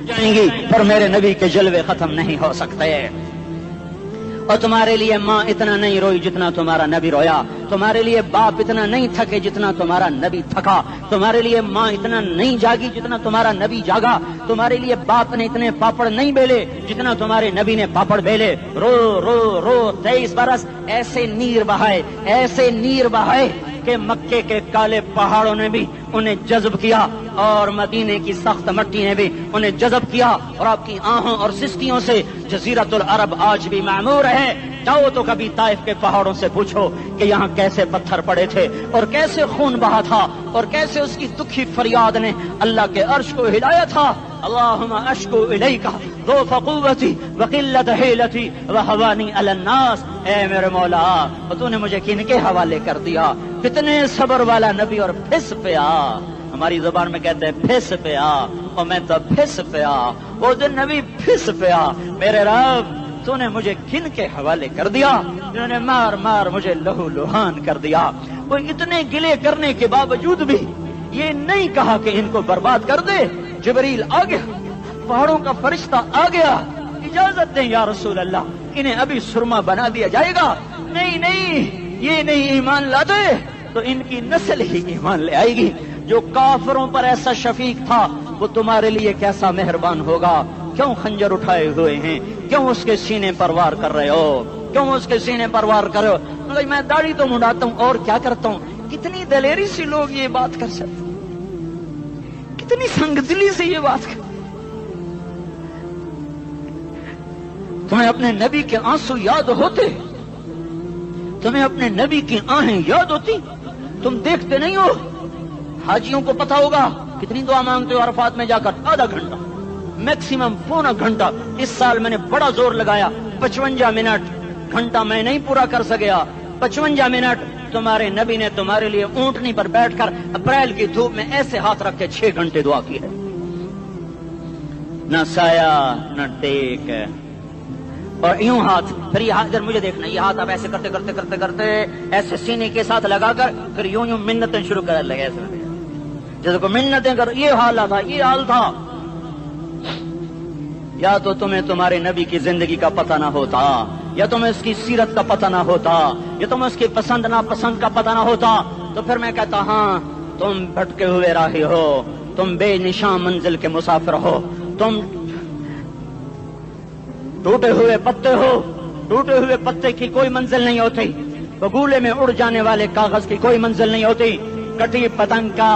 جائیں گی، پر میرے نبی کے جلوے ختم نہیں ہو سکتے. اور تمہارے لیے ماں اتنا نہیں روئی جتنا تمہارا نبی رویا، تمہارے لیے باپ اتنا نہیں تھکے جتنا تمہارا نبی تھکا، تمہارے لیے ماں اتنا نہیں جاگی جتنا تمہارا نبی جاگا، تمہارے لیے باپ نے اتنے پاپڑ نہیں بیلے جتنا تمہارے نبی نے پاپڑ بیلے. رو رو رو 23 برس ایسے نیر بہائے کہ مکے کے کالے پہاڑوں نے بھی انہیں جذب کیا اور مدینے کی سخت مٹی نے بھی انہیں جذب کیا، اور آپ کی آہوں اور سستیوں سے جزیرت العرب آج بھی معمور ہے. جاؤ تو کبھی طائف کے پہاڑوں سے پوچھو کہ یہاں کیسے پتھر پڑے تھے اور کیسے خون بہا تھا اور کیسے اس کی دکھی فریاد نے اللہ کے عرش کو ہلایا تھا. اللہم اشکو الیک ضعف قوتی وقلت حیلتی وہوانی علی الناس. اے میرے مولا، تو نے مجھے کن کے حوالے کر دیا؟ کتنے صبر والا نبی، اور پھس پیا. ہماری زبان میں کہتے ہیں پھس پیا، اور میں تو پھس پیا. وہ دن نبی پھس پیا. میرے رب، تو نے مجھے کن کے حوالے کر دیا جنہوں نے مار مار مجھے لہو لہان کر دیا؟ وہ اتنے گلے کرنے کے باوجود بھی یہ نہیں کہا کہ ان کو برباد کر دے. جبریل آ گیا، پہاڑوں کا فرشتہ آ گیا، اجازت دیں یا رسول اللہ، انہیں ابھی سرما بنا دیا جائے گا. نہیں، یہ نہیں ایمان لاتے تو ان کی نسل ہی ایمان لے آئے گی. جو کافروں پر ایسا شفیق تھا وہ تمہارے لیے کیسا مہربان ہوگا. کیوں خنجر اٹھائے ہوئے ہیں؟ کیوں اس کے سینے پر وار کر رہے ہو؟ کیوں اس کے سینے پر وار کر رہے ہو؟ میں داڑھی تو منڈاتا ہوں اور کیا کرتا ہوں. کتنی دلیری سے لوگ یہ بات کر سکتے، کتنی سنگدلی سے یہ بات کر. تمہیں اپنے نبی کے آنسو یاد ہوتے؟ تمہیں اپنے نبی کی آہیں یاد ہوتی؟ تم دیکھتے نہیں ہو؟ حاجیوں کو پتا ہوگا کتنی دعا مانگتے ہو عرفات میں جا کر؟ آدھا گھنٹہ، میکسیمم پونا گھنٹہ. اس سال میں نے بڑا زور لگایا، 55 منٹ. گھنٹہ میں نہیں پورا کر سکیا، 55 منٹ تمہارے نبی نے تمہارے لیے اونٹنی پر بیٹھ کر اپریل کی دھوپ میں ایسے ہاتھ رکھ کے 6 گھنٹے دعا کی ہے. نہ سایہ نہ ٹیک، اور یوں ہاتھ. پھر یہ ہاتھ ادھر مجھے دیکھنا، یہ ہاتھ آپ ایسے کرتے کرتے کرتے کرتے ایسے سینے کے ساتھ لگا کر پھر یوں یوں منتیں شروع کر لگے، ایسے جیسے کو منتیں کر. یہ حال تھا، یہ حال تھا. یا تو تمہیں تمہارے نبی کی زندگی کا پتہ نہ ہوتا، یا تمہیں اس کی سیرت کا پتہ نہ ہوتا، یا تمہیں اس کی پسند ناپسند کا پتہ نہ ہوتا، تو پھر میں کہتا ہاں تم بھٹکے ہوئے راہی ہو، تم بے نشان منزل کے مسافر ہو، تم ٹوٹے ہوئے پتے ہو، ٹوٹے ہوئے پتے کی کوئی منزل نہیں ہوتی، بگولے میں اڑ جانے والے کاغذ کی کوئی منزل نہیں ہوتی، کٹی پتنگ کا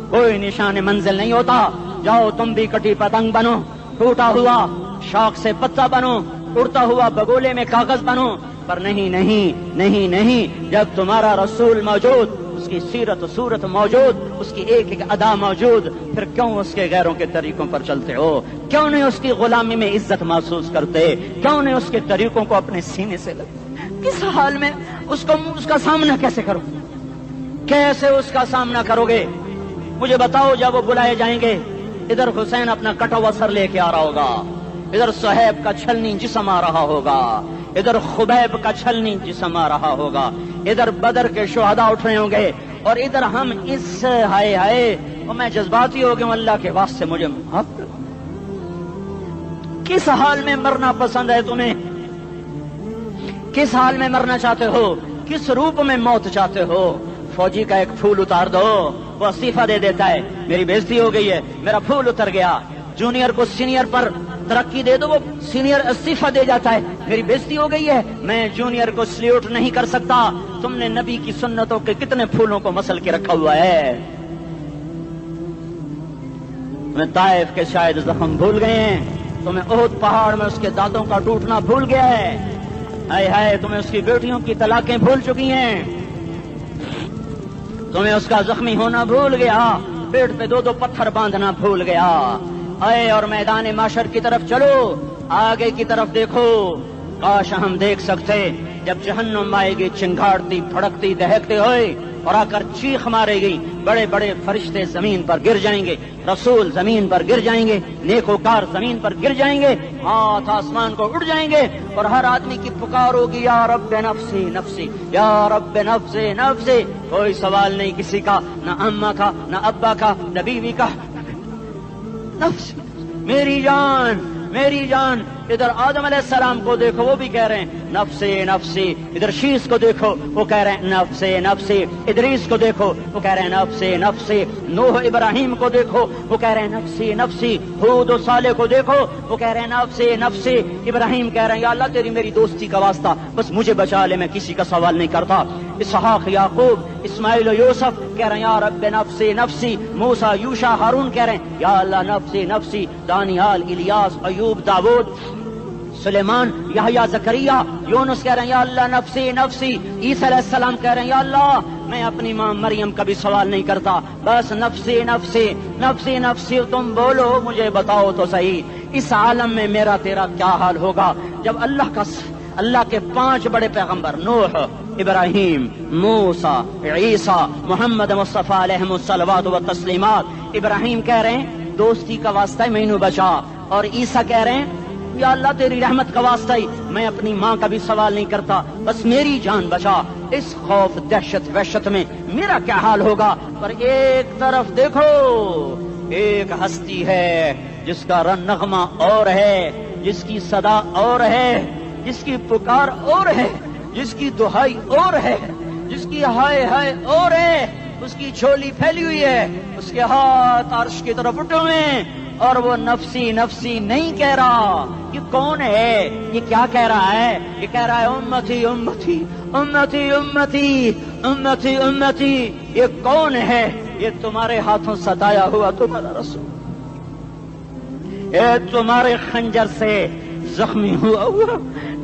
کوئی نشان منزل نہیں ہوتا۔ جاؤ تم بھی کٹی پتنگ بنو، ٹوٹا ہوا شاخ سے پتا بنو، اڑتا ہوا بگولے میں کاغذ بنو، پر نہیں نہیں نہیں نہیں، جب تمہارا رسول موجود، اس کی سیرت و صورت موجود، اس کی ایک ایک ادا موجود، پھر کیوں اس کے غیروں کے طریقوں پر چلتے ہو؟ کیوں نہیں اس کی غلامی میں عزت محسوس کرتے؟ کیوں نہیں اس کے طریقوں کو اپنے سینے سے لگتے؟ کس حال میں اس کا سامنا کیسے کرو؟ کیسے اس کا سامنا کرو گے؟ مجھے بتاؤ، جب وہ بلائے جائیں گے، ادھر حسین اپنا کٹا ہوا سر لے کے آ رہا ہوگا، ادھر صہیب کا چھلنی جسم آ رہا ہوگا، ادھر خبیب کا چھلنی جسم آ رہا ہوگا، ادھر بدر کے شہداء اٹھ رہے ہوں گے، اور ادھر ہم اس ہائے ہائے، اور میں جذباتی ہو گیا ہوں، اللہ کے واسطے مجھے معاف کر۔ کس حال میں مرنا پسند ہے تمہیں؟ کس حال میں مرنا چاہتے ہو؟ کس روپ میں موت چاہتے ہو؟ فوجی کا ایک پھول اتار دو، وہ استعفیٰ دے دیتا ہے، میری بےزتی ہو گئی ہے، میرا پھول اتر گیا۔ جونیئر کو سینئر پر ترقی دے دو، وہ سینئر استعفیٰ دے جاتا ہے، میری بےزتی ہو گئی ہے، میں جونیئر کو سلیوٹ نہیں کر سکتا۔ تم نے نبی کی سنتوں کے کتنے پھولوں کو مسل کے رکھا ہوا ہے؟ تمہیں طائف کے شاید زخم بھول گئے ہیں، تمہیں احد پہاڑ میں اس کے دانتوں کا ٹوٹنا بھول گیا ہے، ہائے ہائے تمہیں اس کی بیٹیوں کی طلاقیں بھول چکی ہیں، تمہیں اس کا زخمی ہونا بھول گیا، پیٹ پہ دو دو پتھر باندھنا بھول گیا۔ آئے اور میدان معاشر کی طرف چلو، آگے کی طرف دیکھو۔ کاش ہم دیکھ سکتے جب جہنم آئے گی چنگاڑتی بھڑکتی دہکتے ہوئے اور آ کر چیخ مارے گی، بڑے بڑے فرشتے زمین پر گر جائیں گے، رسول زمین پر گر جائیں گے، نیکوکار زمین پر گر جائیں گے، ہاتھ آسمان کو اڑ جائیں گے، اور ہر آدمی کی پکار ہوگی، یا رب نفسی نفسی، یا رب نفسی نفسی۔ کوئی سوال نہیں کسی کا، نہ اماں کا، نہ ابا کا، نہ بیوی کا، نفس، میری جان میری جان۔ ادھر آدم علیہ السلام کو دیکھو، وہ بھی کہہ رہے ہیں نفسی نفسی، ادھر شیش کو دیکھو، وہ کہہ رہے ہیں نفسی نفسی، ادریس کو دیکھو، وہ کہہ رہے ہیں نفسی نفسی، نوح ابراہیم کو دیکھو، وہ کہہ رہے ہیں نفسی نفسی، ہود و صالح کو دیکھو، وہ کہہ رہے ہیں نفسی نفسی۔ ابراہیم کہہ رہے ہیں یا اللہ تیری میری دوستی کا واسطہ، بس مجھے بچا لے، میں کسی کا سوال نہیں کرتا۔ اسحاق یعقوب اسماعیل و یوسف کہہ رہے ہیں یا رب نفسی نفسی۔ موسیٰ یوشع ہارون کہہ رہے ہیں یا اللہ نفسی نفسی۔ دانیال الیاس ایوب داود سلیمان یحییٰ زکریا یونس کہہ رہے ہیں یا اللہ نفسی نفسی۔ عیسیٰ علیہ السلام کہہ رہے ہیں یا اللہ میں اپنی ماں مریم کا بھی سوال نہیں کرتا، بس نفسی نفسی نفسی نفسی۔ تم بولو، مجھے بتاؤ تو صحیح، اس عالم میں میرا تیرا کیا حال ہوگا جب اللہ کے 5 بڑے پیغمبر نوح، ابراہیم، موسیٰ، عیسیٰ، محمد مصطفیٰ علیہ الصلوات و تسلیمات۔ ابراہیم کہہ رہے ہیں دوستی کا واسطہ ہے مینوں بچا، اور عیسیٰ کہہ رہے ہیں یا اللہ تیری رحمت کا واسطہ ہی میں اپنی ماں کا بھی سوال نہیں کرتا، بس میری جان بچا۔ اس خوف دہشت وحشت میں میرا کیا حال ہوگا؟ پر ایک طرف دیکھو، ایک ہستی ہے جس کا نغمہ اور ہے، جس کی صدا اور ہے، جس کی پکار اور ہے، جس کی دہائی اور ہے، جس کی ہائے ہائے اور ہے، اس کی جھولی پھیلی ہوئی ہے، اس کے ہاتھ عرش کی طرف اٹھے ہوئے ہیں، اور وہ نفسی نفسی نہیں کہہ رہا۔ یہ کون ہے؟ یہ کیا کہہ رہا ہے؟ یہ کہہ رہا ہے امتی امتی امتی امتی امتی امتی۔ یہ کون ہے؟ یہ تمہارے ہاتھوں ستایا ہوا تمہارا رسول، یہ تمہارے خنجر سے زخمی ہوا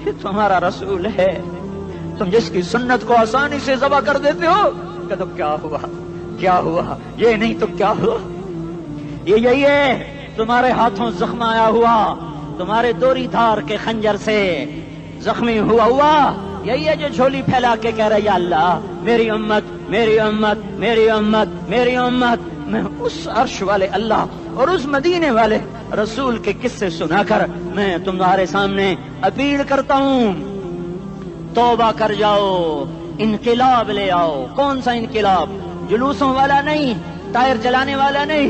یہ تمہارا رسول ہے۔ تم جس کی سنت کو آسانی سے ذبح کر دیتے ہو، کہ تو کیا ہوا کیا ہوا، یہ نہیں تو کیا ہوا؟ یہ یہی ہے تمہارے ہاتھوں زخم آیا ہوا، تمہارے دوری دھار کے خنجر سے زخمی ہوا، یہی ہے جو جھولی پھیلا کے کہہ رہا ہے یا اللہ میری امت میری امت میری امت میری امت۔ میں اس عرش والے اللہ اور اس مدینے والے رسول کے قصے سنا کر میں تمہارے سامنے اپیل کرتا ہوں، توبہ کر جاؤ، انقلاب لے آؤ۔ کون سا انقلاب؟ جلوسوں والا نہیں، ٹائر جلانے والا نہیں،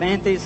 35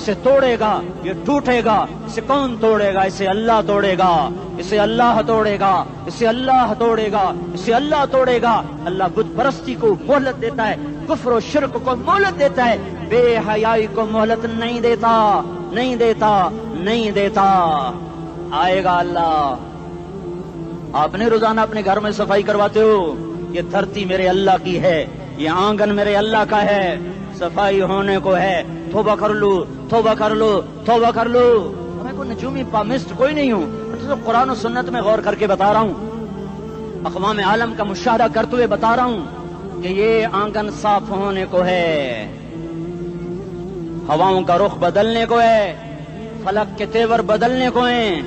اسے توڑے گا یہ ٹوٹے گا. اسے کون توڑے گا؟ اسے اللہ توڑے گا. اسے اللہ توڑے گا. اسے اللہ توڑے گا. اسے اللہ توڑے گا. اللہ بت پرستی کو مہلت دیتا ہے, کفر و شرک کو مہلت دیتا ہے, بے حیائی کو مہلت نہیں دیتا, نہیں دیتا, نہیں دیتا. آئے گا اللہ. آپ نے روزانہ اپنے گھر میں صفائی کرواتے ہو. یہ دھرتی میرے اللہ کی ہے, یہ آنگن میرے اللہ کا ہے, صفائی ہونے کو ہے. توبہ کر لو, توبہ کر لو, توبہ کر لو. میں کوئی نجومی پامسٹ کوئی نہیں ہوں, تو قرآن و سنت میں غور کر کے بتا رہا ہوں, اقوام عالم کا مشاہدہ کرتے ہوئے بتا رہا ہوں کہ یہ آنگن صاف ہونے کو ہے, ہواؤں کا رخ بدلنے کو ہے, فلک کے تیور بدلنے کو ہیں.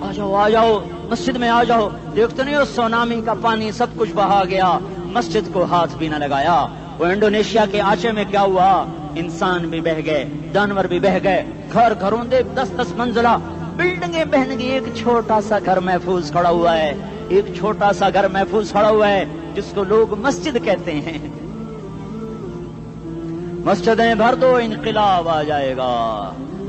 آ جاؤ, آ جاؤ, مسجد میں آ جاؤ. دیکھتے نہیں ہو سونامی کا پانی سب کچھ بہا گیا, مسجد کو ہاتھ بھی نہ لگایا. وہ انڈونیشیا کے آچے میں کیا ہوا؟ انسان بھی بہ گئے, جانور بھی بہ گئے, گھر گھروں دے 10-10 منزلہ بلڈنگیں بہن گئی. ایک چھوٹا سا گھر محفوظ کھڑا ہوا ہے, ایک چھوٹا سا گھر محفوظ کھڑا ہوا ہے جس کو لوگ مسجد کہتے ہیں. مسجدیں بھر دو, انقلاب آ جائے گا.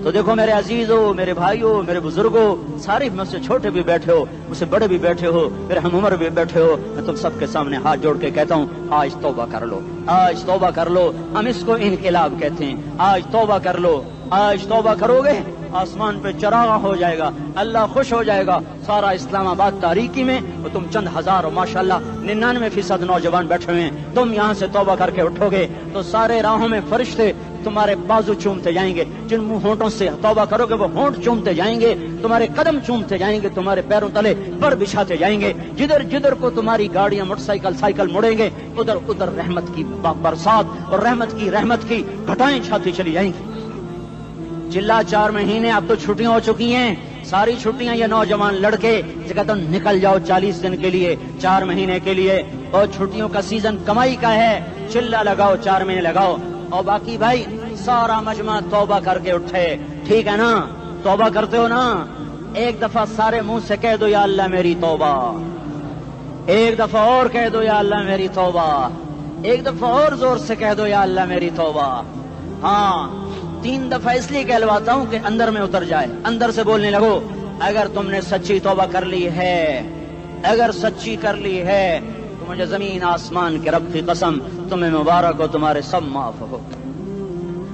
تو دیکھو میرے عزیزو, میرے بھائیو, میرے بزرگوں, سارے مجھ سے چھوٹے بھی بیٹھے ہو, مجھ سے بڑے بھی بیٹھے ہو, میرے ہم عمر بھی بیٹھے ہو, میں تم سب کے سامنے ہاتھ جوڑ کے کہتا ہوں آج توبہ کر لو, آج توبہ کر لو. ہم اس کو انقلاب کہتے ہیں. آج توبہ کر لو. آج توبہ کرو گے آسمان پہ چراغ ہو جائے گا, اللہ خوش ہو جائے گا. سارا اسلام آباد تاریکی میں اور تم چند ہزار اور ماشاءاللہ 99% نوجوان بیٹھے ہوئے ہیں. تم یہاں سے توبہ کر کے اٹھو گے تو سارے راہوں میں فرشتے تمہارے بازو چومتے جائیں گے. جن منہ ہونٹوں سے توبہ کرو گے وہ ہونٹ چومتے جائیں گے, تمہارے قدم چومتے جائیں گے, تمہارے پیروں تلے پر بچھاتے جائیں گے. جدھر جدھر کو تمہاری گاڑیاں موٹر سائیکل مڑیں گے ادھر ادھر رحمت کی برسات اور رحمت کی گھٹائیں چھاتی چلی جائیں گی. چلا 4 مہینے, اب تو چھٹیاں ہو چکی ہیں, ساری چھٹیاں یہ نوجوان لڑکے کہتے ہیں نکل جاؤ 40 دن کے لیے, 4 مہینے کے لیے, اور چھٹیوں کا سیزن کمائی کا ہے, چلا لگاؤ, 4 مہینے لگاؤ. اور باقی بھائی سارا مجمع توبہ کر کے اٹھے, ٹھیک ہے نا؟ توبہ کرتے ہو نا؟ ایک دفعہ سارے منہ سے کہہ دو یا اللہ میری توبہ, ایک دفعہ اور کہہ دو یا اللہ میری توبہ, ایک دفعہ اور زور سے کہہ دو یا اللہ میری توبہ. ہاں 3 دفعہ اس لیے کہلواتا ہوں کہ اندر میں اتر جائے, اندر سے بولنے لگو. اگر تم نے سچی توبہ کر لی ہے, اگر سچی کر لی ہے تو مجھے زمین آسمان کے رب کی قسم تمہیں مبارک ہو, تمہارے سب معاف ہو.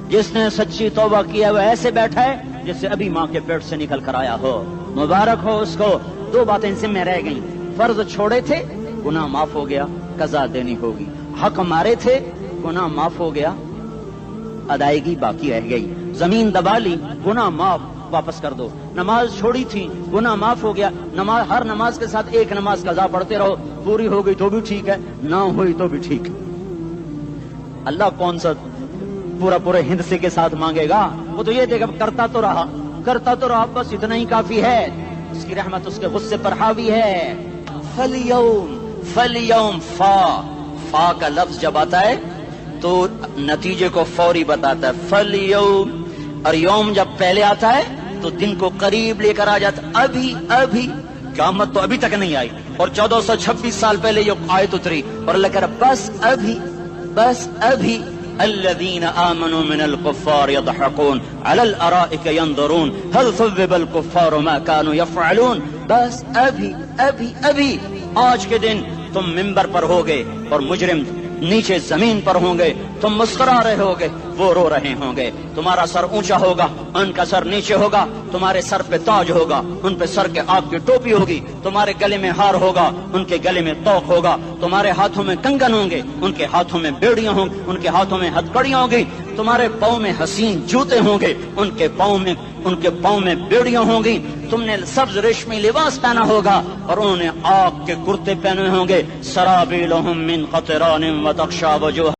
جس نے سچی توبہ کیا وہ ایسے بیٹھا ہے جس سے ابھی ماں کے پیٹ سے نکل کر آیا ہو, مبارک ہو اس کو. 2 باتیں ان سے میں رہ گئیں, فرض چھوڑے تھے گناہ معاف ہو گیا, قضا دینی ہوگی. حق مارے تھے گناہ معاف ہو گیا, ادائیگی باقی رہ گئی. زمین دبا لی, گناہ معاف, واپس کر دو. نماز چھوڑی تھی, گناہ معاف ہو گیا. نماز, ہر نماز کے ساتھ ایک نماز قضا پڑھتے رہو, پوری ہو گئی تو بھی ٹھیک ہے, نہ ہوئی تو بھی ٹھیک ہے. اللہ کون سا پورے ہند سے کے ساتھ مانگے گا؟ وہ تو یہ دیکھا کرتا تو رہا, بس اتنا ہی کافی ہے. اس کی رحمت اس کے غصے پر حاوی ہے. فَالْيَوْمِ فا کا لفظ جب آتا ہے تو نتیجے کو فوری بتاتا ہے. فَالْيَوْمِ, اور یوم جب پہلے آتا ہے تو دن کو قریب لے کر آ جاتا. ابھی قیامت تو ابھی تک نہیں آئی, اور 1426 سال پہلے یہ آیت اتری, اور اللہ کہہ رہا بس ابھی الذين آمنوا من الكفار يضحكون على الارائك ينظرون هل ثوب الكفار ما كانوا يفعلون. بس ابھی آج کے دن تم منبر پر ہوگے اور مجرم نیچے زمین پر ہوں گے, تم مسکرا رہے ہوگے, وہ رو رہے ہوں گے. تمہارا سر اونچا ہوگا, ان کا سر نیچے ہوگا. تمہارے سر پہ تاج ہوگا, ان پہ سر کے آگ کی ٹوپی ہوگی. تمہارے گلے میں ہار ہوگا, ان کے گلے میں توق ہوگا. تمہارے ہاتھوں میں کنگن ہوں گے, ان کے ہاتھوں میں بیڑیاں ہوں گی, ان کے ہاتھوں میں ہتھکڑیاں ہوں گی. تمہارے پاؤں میں حسین جوتے ہوں گے, ان کے پاؤں میں بیڑیاں ہوں گی. تم نے سبز ریشمی لباس پہنا ہوگا اور انہوں نے آگ کے کرتے پہنے ہوں گے. سرابیلہم من قطران وتغشی وجوہ